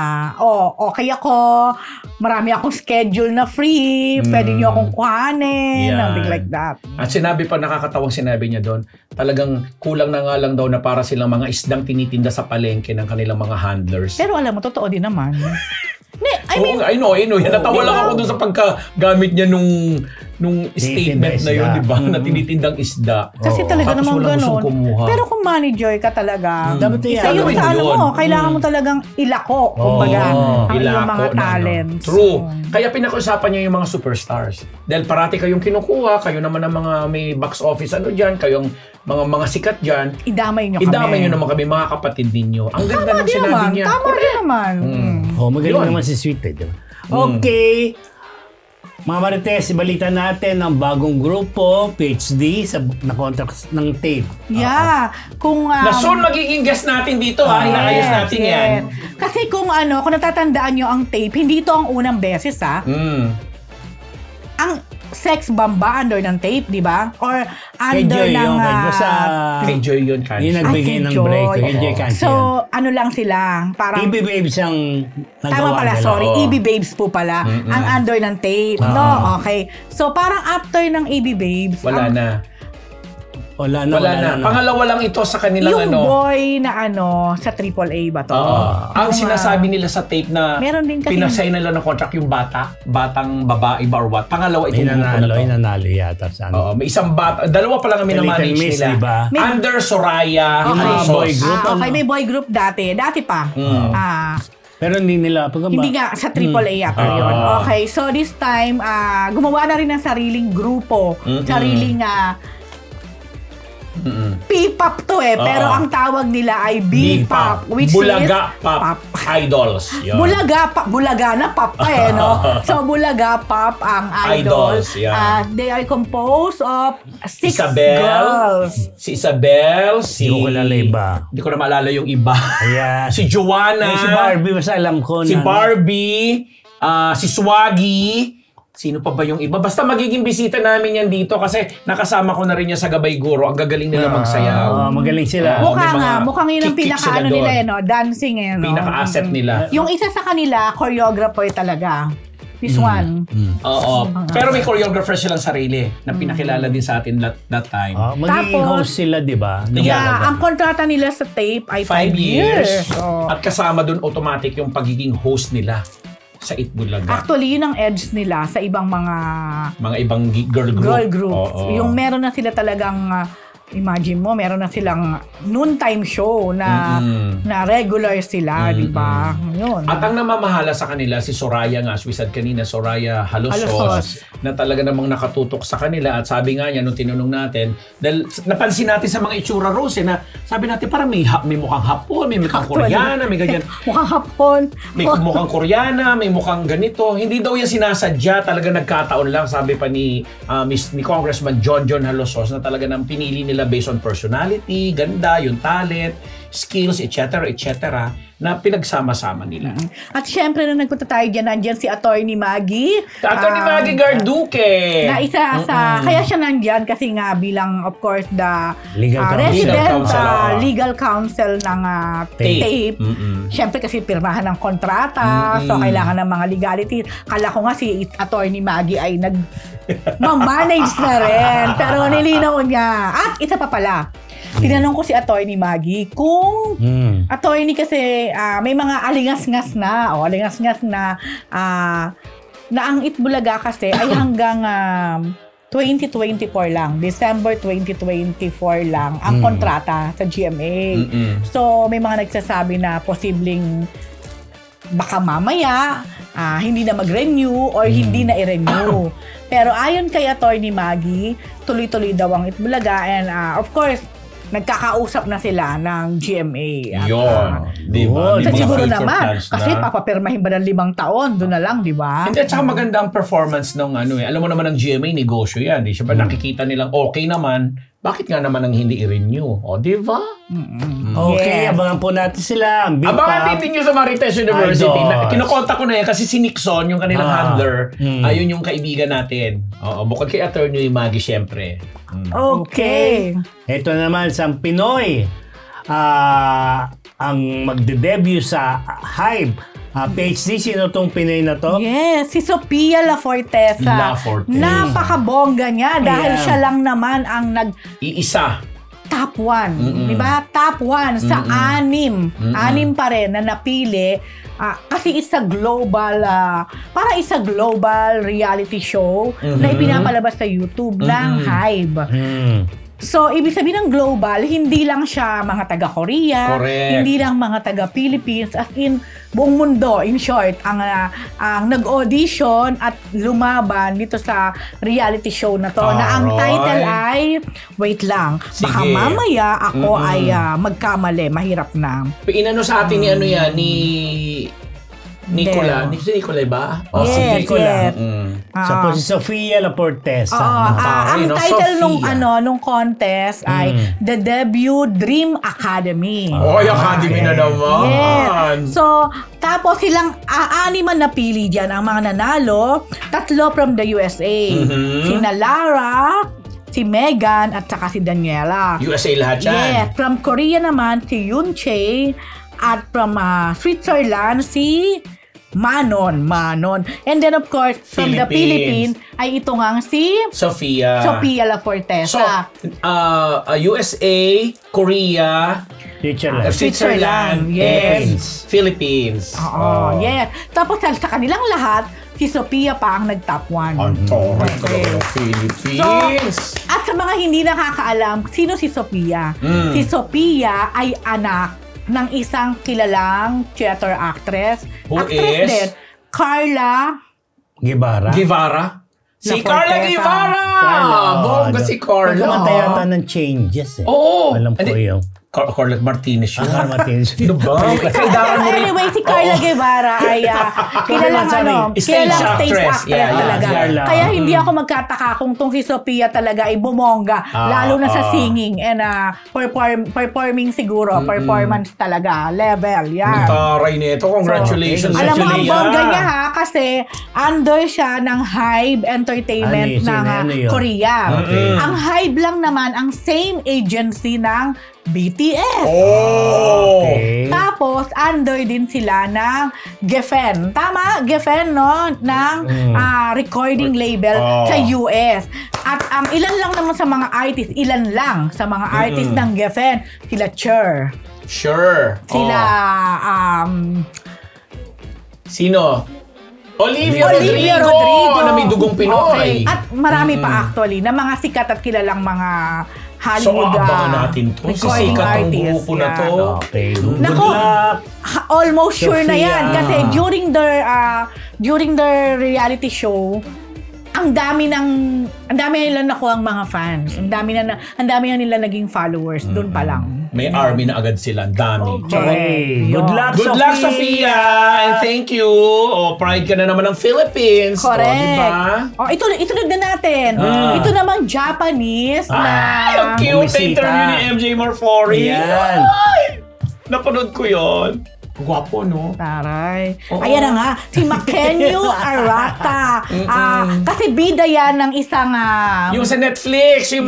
okay ako, marami akong schedule na free, pwede niyo akong kuhanin, something like that. At sinabi pa, nakakatawang sinabi niya doon, talagang kulang na nga lang daw na para silang mga isdang tinitinda sa palengke ng kanilang mga handlers. Pero alam mo, totoo din naman. I know. Natawa lang ako doon sa pagkagamit niya nung statement na yun, di ba? Na tinitindang isda. Kasi talaga naman gano'n. Pero kung manager ka talaga, isa yun sa kailangan mo talagang ilako, kumbaga, ang iyong mga talents. True. Kaya pinag-usapan niya yung mga superstars. Dahil parati kayong kinukuha, kayo naman ang mga may box office kayong mga sikat dyan. Idamay nyo naman kami, mga kapatid ninyo. Ang ganda ng sinabi niya. Tama din naman. Magaling naman si Sweet, diba? Okay. Mga Marites, balita natin ang bagong grupo, PhD, na contract ng tape. Yeah. Na soon magiging guest natin dito, inaayos natin yan. Kasi kung natatandaan nyo ang tape, hindi ito ang unang beses, Ang Sex Bomb ba under ng tape, di ba? Or under ng... Kay Joy yun, Kansi. Yung nagbigay ng break. Kay Joy Kansi. So, lang sila. Parang... EB Babes ang nagawa. Tama pala, sorry. EB Babes po pala. Ang under ng tape. No, okay. So, parang after ng EB Babes... Wala na. Wala na. Pangalawa lang ito sa kanilang yung boy na sa AAA ba to? Ang sinasabi nila sa tape na pinasay nila ng contract yung batang babae ba or what? Pangalawa itong grupo na to. Inanalo yata. May isang dalawa pa lang ang minamanage nila. Diba? Under Soraya. Boy group. Okay, may boy group dati. Dati pa. Pero hindi nila. Hindi nga, sa AAA yata yun. Okay, so this time, gumawa na rin ng sariling grupo. Sariling P-pop to pero ang tawag nila ay B-pop, which Bulaga is Pop Idols. Yun. Bulaga na pop pa no? So Bulaga Pop ang idols. They are composed of 6 girls. Si Isabel, Hindi ko kilala iba. Hindi ko na maalala yung iba. Ayan. Si Joanna. Si Barbie, basta alam ko. Si Barbie, si Swaggy. Sino pa ba yung iba? Basta magiging bisita namin yan dito kasi nakasama ko na rin yan sa Gabay Guro. Ang gagaling nila magsayaw. Magaling sila. Mukhang yun ang pinaka-ano nila dancing Pinaka-asset nila. Yung isa sa kanila, choreographer talaga. This one. Oo. Pero may choreographer silang sarili na pinakilala din sa atin that time. Magiging host sila, di ba? Ang kontrata nila sa tape ay 5 years. At kasama dun automatic yung pagiging host nila sa Itbulaga. Actually, yun ang edge nila sa ibang mga ibang girl group. Yung meron na sila talagang imagine mo, meron na silang noontime show na regular sila, di ba? Yun. At ang namamahala sa kanila, si Soraya nga, as we said kanina, Soraya Halosos, na talaga namang nakatutok sa kanila. At sabi nga niya, nung tinanong natin, dahil napansin natin sa mga itsura, Rose, na sabi natin, parang may mukhang Hapon, may mukhang Koreana, may ganyan. Mukhang Hapon. May mukhang Koreana, may mukhang ganito. Hindi daw yan sinasadya, talaga nagkataon lang, sabi pa ni Congressman John Halosos, na talaga nang pinili nila based on personality, ganda, yung talent, skills, etc., na pinagsama-sama nila. At syempre, na nagpunta tayo dyan, nandyan si Attorney Maggie. Attorney Maggie Garduque. Na isa sa, kaya siya nandyan kasi nga bilang, of course, the resident legal counsel ng tape. Syempre kasi pirmahan ng kontrata, so kailangan ng mga legality. Kala ko nga si Attorney Maggie ay manage na rin. Pero nilinaw niya. At isa pa pala, tinanong ko si Attorney Maggie kung attorney kasi may mga alingas-ngas na ang Itbulaga kasi ay hanggang 2024 lang. December 2024 lang ang kontrata sa GMA. So may mga nagsasabi na posibleng baka mamaya hindi na mag-renew or hindi na i-renew. Pero ayon kay Attorney Maggie, tuloy-tuloy daw ang Itbulaga and of course, nagkakausap na sila ng GMA. Yun. Di ba? Siguro naman. Kasi papapirmahin ba ng 5 taon? Doon na lang, di ba? Hindi, at saka maganda ang performance ng Alam mo naman ng GMA, negosyo yan. Di siya ba nakikita nilang okay naman, bakit nga naman ang hindi i-renew? O, di ba? Okay, abangan po natin sila. Abangan natin nyo sa Marites University. Kinukontak ko na yan kasi si Nixon, yung kanilang handler, ayun yung kaibigan natin. Oo, bukod kay Attorney Maggie, syempre. Okay. Ito naman, isang Pinoy ang magde-debut sa Hybe. PhD, sino tong Pinoy na to? Yes, si Sophia Lafortesa. Napakabongga niya dahil siya lang naman ang iisa. Top 1. Diba? Top 1 sa 6. 6 pa rin na napili. Kasi isa global, para isa global reality show na ipinapalabas sa YouTube ng Hybe. So, ibig sabihin ng global, hindi lang siya mga taga-Korea, hindi lang mga taga-Philippines, as in, buong mundo, in short, ang nag-audition at lumaban dito sa reality show na to. Na ang title ay, wait lang, baka mamaya ako ay magkamali, mahirap na. Inano sa atin ni ano yan, ni Nicola. Si Nicola ba? Yes, si Nicola. So, si Sophia Lafortesa. Ang title nung contest ay The Debut Dream Academy. Academy na naman. Yes. So, tapos silang 6 man napili dyan ang mga nanalo. 3 from the USA. Sina Lara, si Megan, at saka si Daniela. USA lahat yan? Yes. From Korea naman, si Yoon Chae. At from Switzerland, si Manon. And then of course, from the Philippines, ay ito nga si Sophia Lafortesa. So, USA, Korea, Switzerland, yes. Philippines. Yes. Tapos sa kanilang lahat, si Sophia pa ang nag-top 1. Philippines. So, at sa mga hindi nakakaalam, sino si Sophia? Si Sophia ay anak ng isang kilalang theater actress. Who is? Din, Carla Guevara? Si Carla Guevara! Bongga si Carla. Kumanta yata ng Changes. Oo. Alam ko yung Carla Martinez yun. Ano ba? Anyway, si Carla Guevara ay kilalang stage actress talaga. Kaya hindi ako magkataka kung tong si Sophia talaga ay bumongga, lalo na sa singing and performing siguro, performance talaga, level, yan. Taray nito, congratulations. Alam mo, ang bongga niya kasi under siya ng Hybe Entertainment ng Korea. Ang Hybe lang naman ang same agency ng BTS. Tapos, under din sila ng Geffen. Tama? Geffen, no? Ng recording label sa US. At ilan lang naman sa mga artists, ng Geffen. Sila Cher. Sila, Sino? Olivia Rodrigo na may dugong Pinoy. At marami pa actually na mga sikat at kilalang mga Hollywood natin to. recording artists. Na to. Nako, almost sure na yan. Kasi during the reality show, ang dami nila nakuha ang mga fans. Ang dami na nila naging followers. Doon pa lang. May army na agad sila. Ang dami. Okay. Good luck, Sophia. And thank you. Pride ka na naman ng Philippines. Correct. Diba? Ito na natin. Ito namang Japanese na... Ang cute na interview ni MJ Marfori. Yan. Napanood ko yon. Gwapo, no? Taray. Ayan na nga, si Makenyo Arata. Kasi bida yan ng isang... yung sa Netflix, yung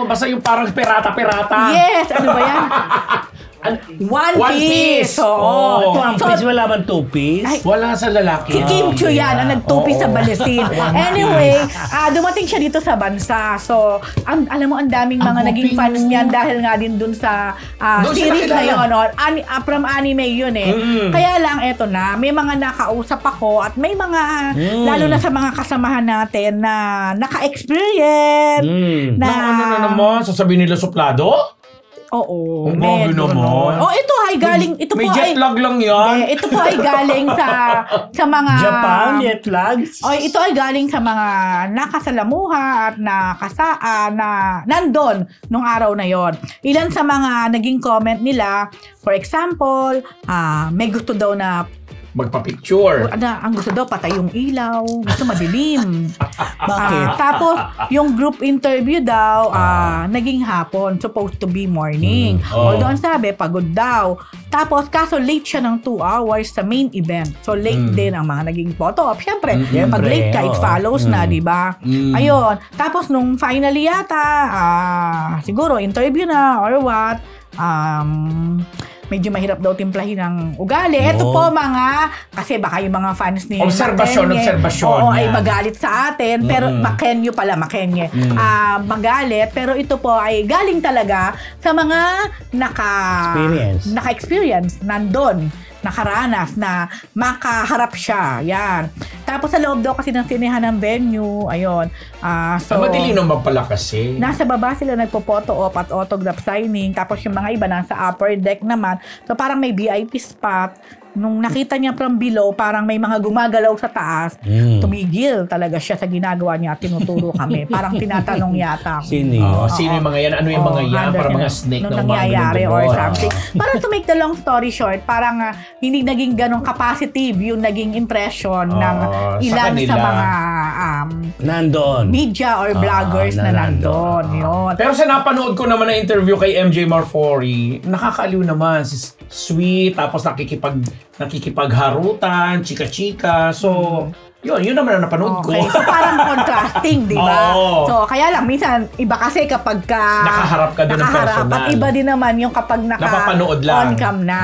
basta yung parang pirata-pirata. Yes, ano ba yan? One Piece. One Piece, wala bang two piece? Wala sa lalaki. Si Kim Chiu yan, ang nag-two-piece sa Balisin. Anyway, dumating siya dito sa bansa. So, alam mo, ang daming mga naging fans niyan dahil nga din dun sa series na yun. From anime yun eh. Kaya lang, eto na, may mga nakausap ako at may mga, lalo na sa mga kasamahan natin na naka-experience. Ano na naman? Sasabihin nila suplado? Oo. Ang bago naman. Ito ay galing. May jet lag lang yan. Ito po ay galing sa mga... Japan, jet lags? Ito ay galing sa mga nakasalamuha at na nandun nung araw na yon. Ilan sa mga naging comment nila, for example, may gusto daw na magpa-picture. Ang gusto daw, patay yung ilaw. Gusto madilim. Bakit? Tapos, yung group interview daw, naging hapon. Supposed to be morning. Although, ang sabi, pagod daw. Tapos, kaso late siya ng 2 hours sa main event. So, late din ang mga naging photo op. Siyempre, pag late ka, it follows na, di ba? Ayun. Tapos, nung finally yata, siguro, interview na or what, medyo mahirap daw timplahin ng ugali. Ito po kasi baka yung mga fans ni observasyon ay magalit sa atin. Pero Makenyo pala, magalit. Pero ito po ay galing talaga sa mga naka-experience, nandun, nakaranas na makaharap siya. Yan. Tapos sa loob daw kasi ng sinehan ng venue, ayun. So, madali naman pala kasi. Nasa baba sila nagpo-photo op at autograph signing. Tapos yung mga iba nasa upper deck naman. So parang may VIP spot. Nung nakita niya from below, parang may mga gumagalaw sa taas. Tumigil talaga siya sa ginagawa niya. Tinuturo kami. Parang tinatanong yata. Sino? Sino yung mga yan? Ano yung mga yan? Para mga snake na nangyayari or something. Parang to make the long story short, parang hindi naging ganong capacity yung naging impression ng ilan sa mga nandoon media or vloggers na nandoon. Yun. Pero sa napanood ko naman na interview kay MJ Marfori, nakakaaliw naman. Sweet, tapos nakikipagharutan, chika-chika. So, yun naman ang napanood ko. Okay, so parang contrasting, di ba? So, kaya lang, minsan, iba kasi kapag nakaharap ka din ng personal. At iba din naman yung kapag napapanood lang. On-cam na.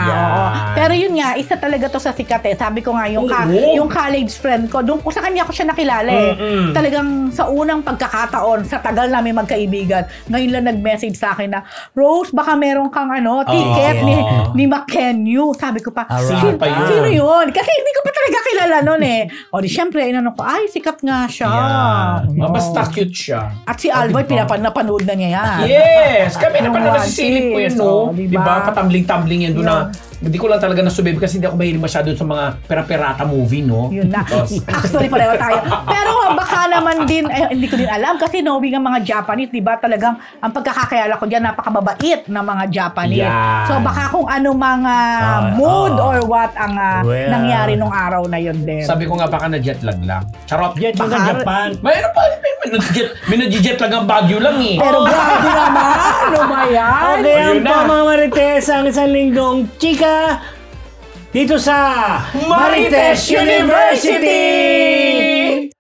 Pero yun nga, isa talaga to sa sikat eh. Sabi ko nga, yung college friend ko, doon ko sa kanya ko siya nakilala eh. Talagang sa unang pagkakataon, sa tagal namin magkaibigan, ngayon lang nag-message sa akin na, Rose, baka meron kang ticket ni Makenyo. Sabi ko pa, sino yun? Kasi hindi ko pa talaga kilala nun eh. O di siyempre, inano ko, ay, sikat nga siya. Basta cute siya. At si Albert, napanood na niya yan. Yes! Kami napanood na si Silip ko yun, no? Diba? Patambling-tambling yan doon na hindi ko lang talaga nasubib kasi hindi ako mahilig masyado sa mga pera-perata movie, no? Yun na. Actually, pareho tayo. Pero baka naman din, hindi ko din alam kasi knowing ang mga Japanese, di ba talagang ang pagkakakayala ko dyan, napakababait na mga Japanese. Yeah. So baka kung ano mga mood or what ang nangyari nung araw na yun din. Sabi ko nga baka na-jet lag lang. Charot. Jet lag ang Japan. Mayroon pa. May nag-jet lag ang Baguio lang eh. Pero grabe naman. Ano ba yan? Okay, ang mga Marites, ang isang linggong chika dito sa Marites University!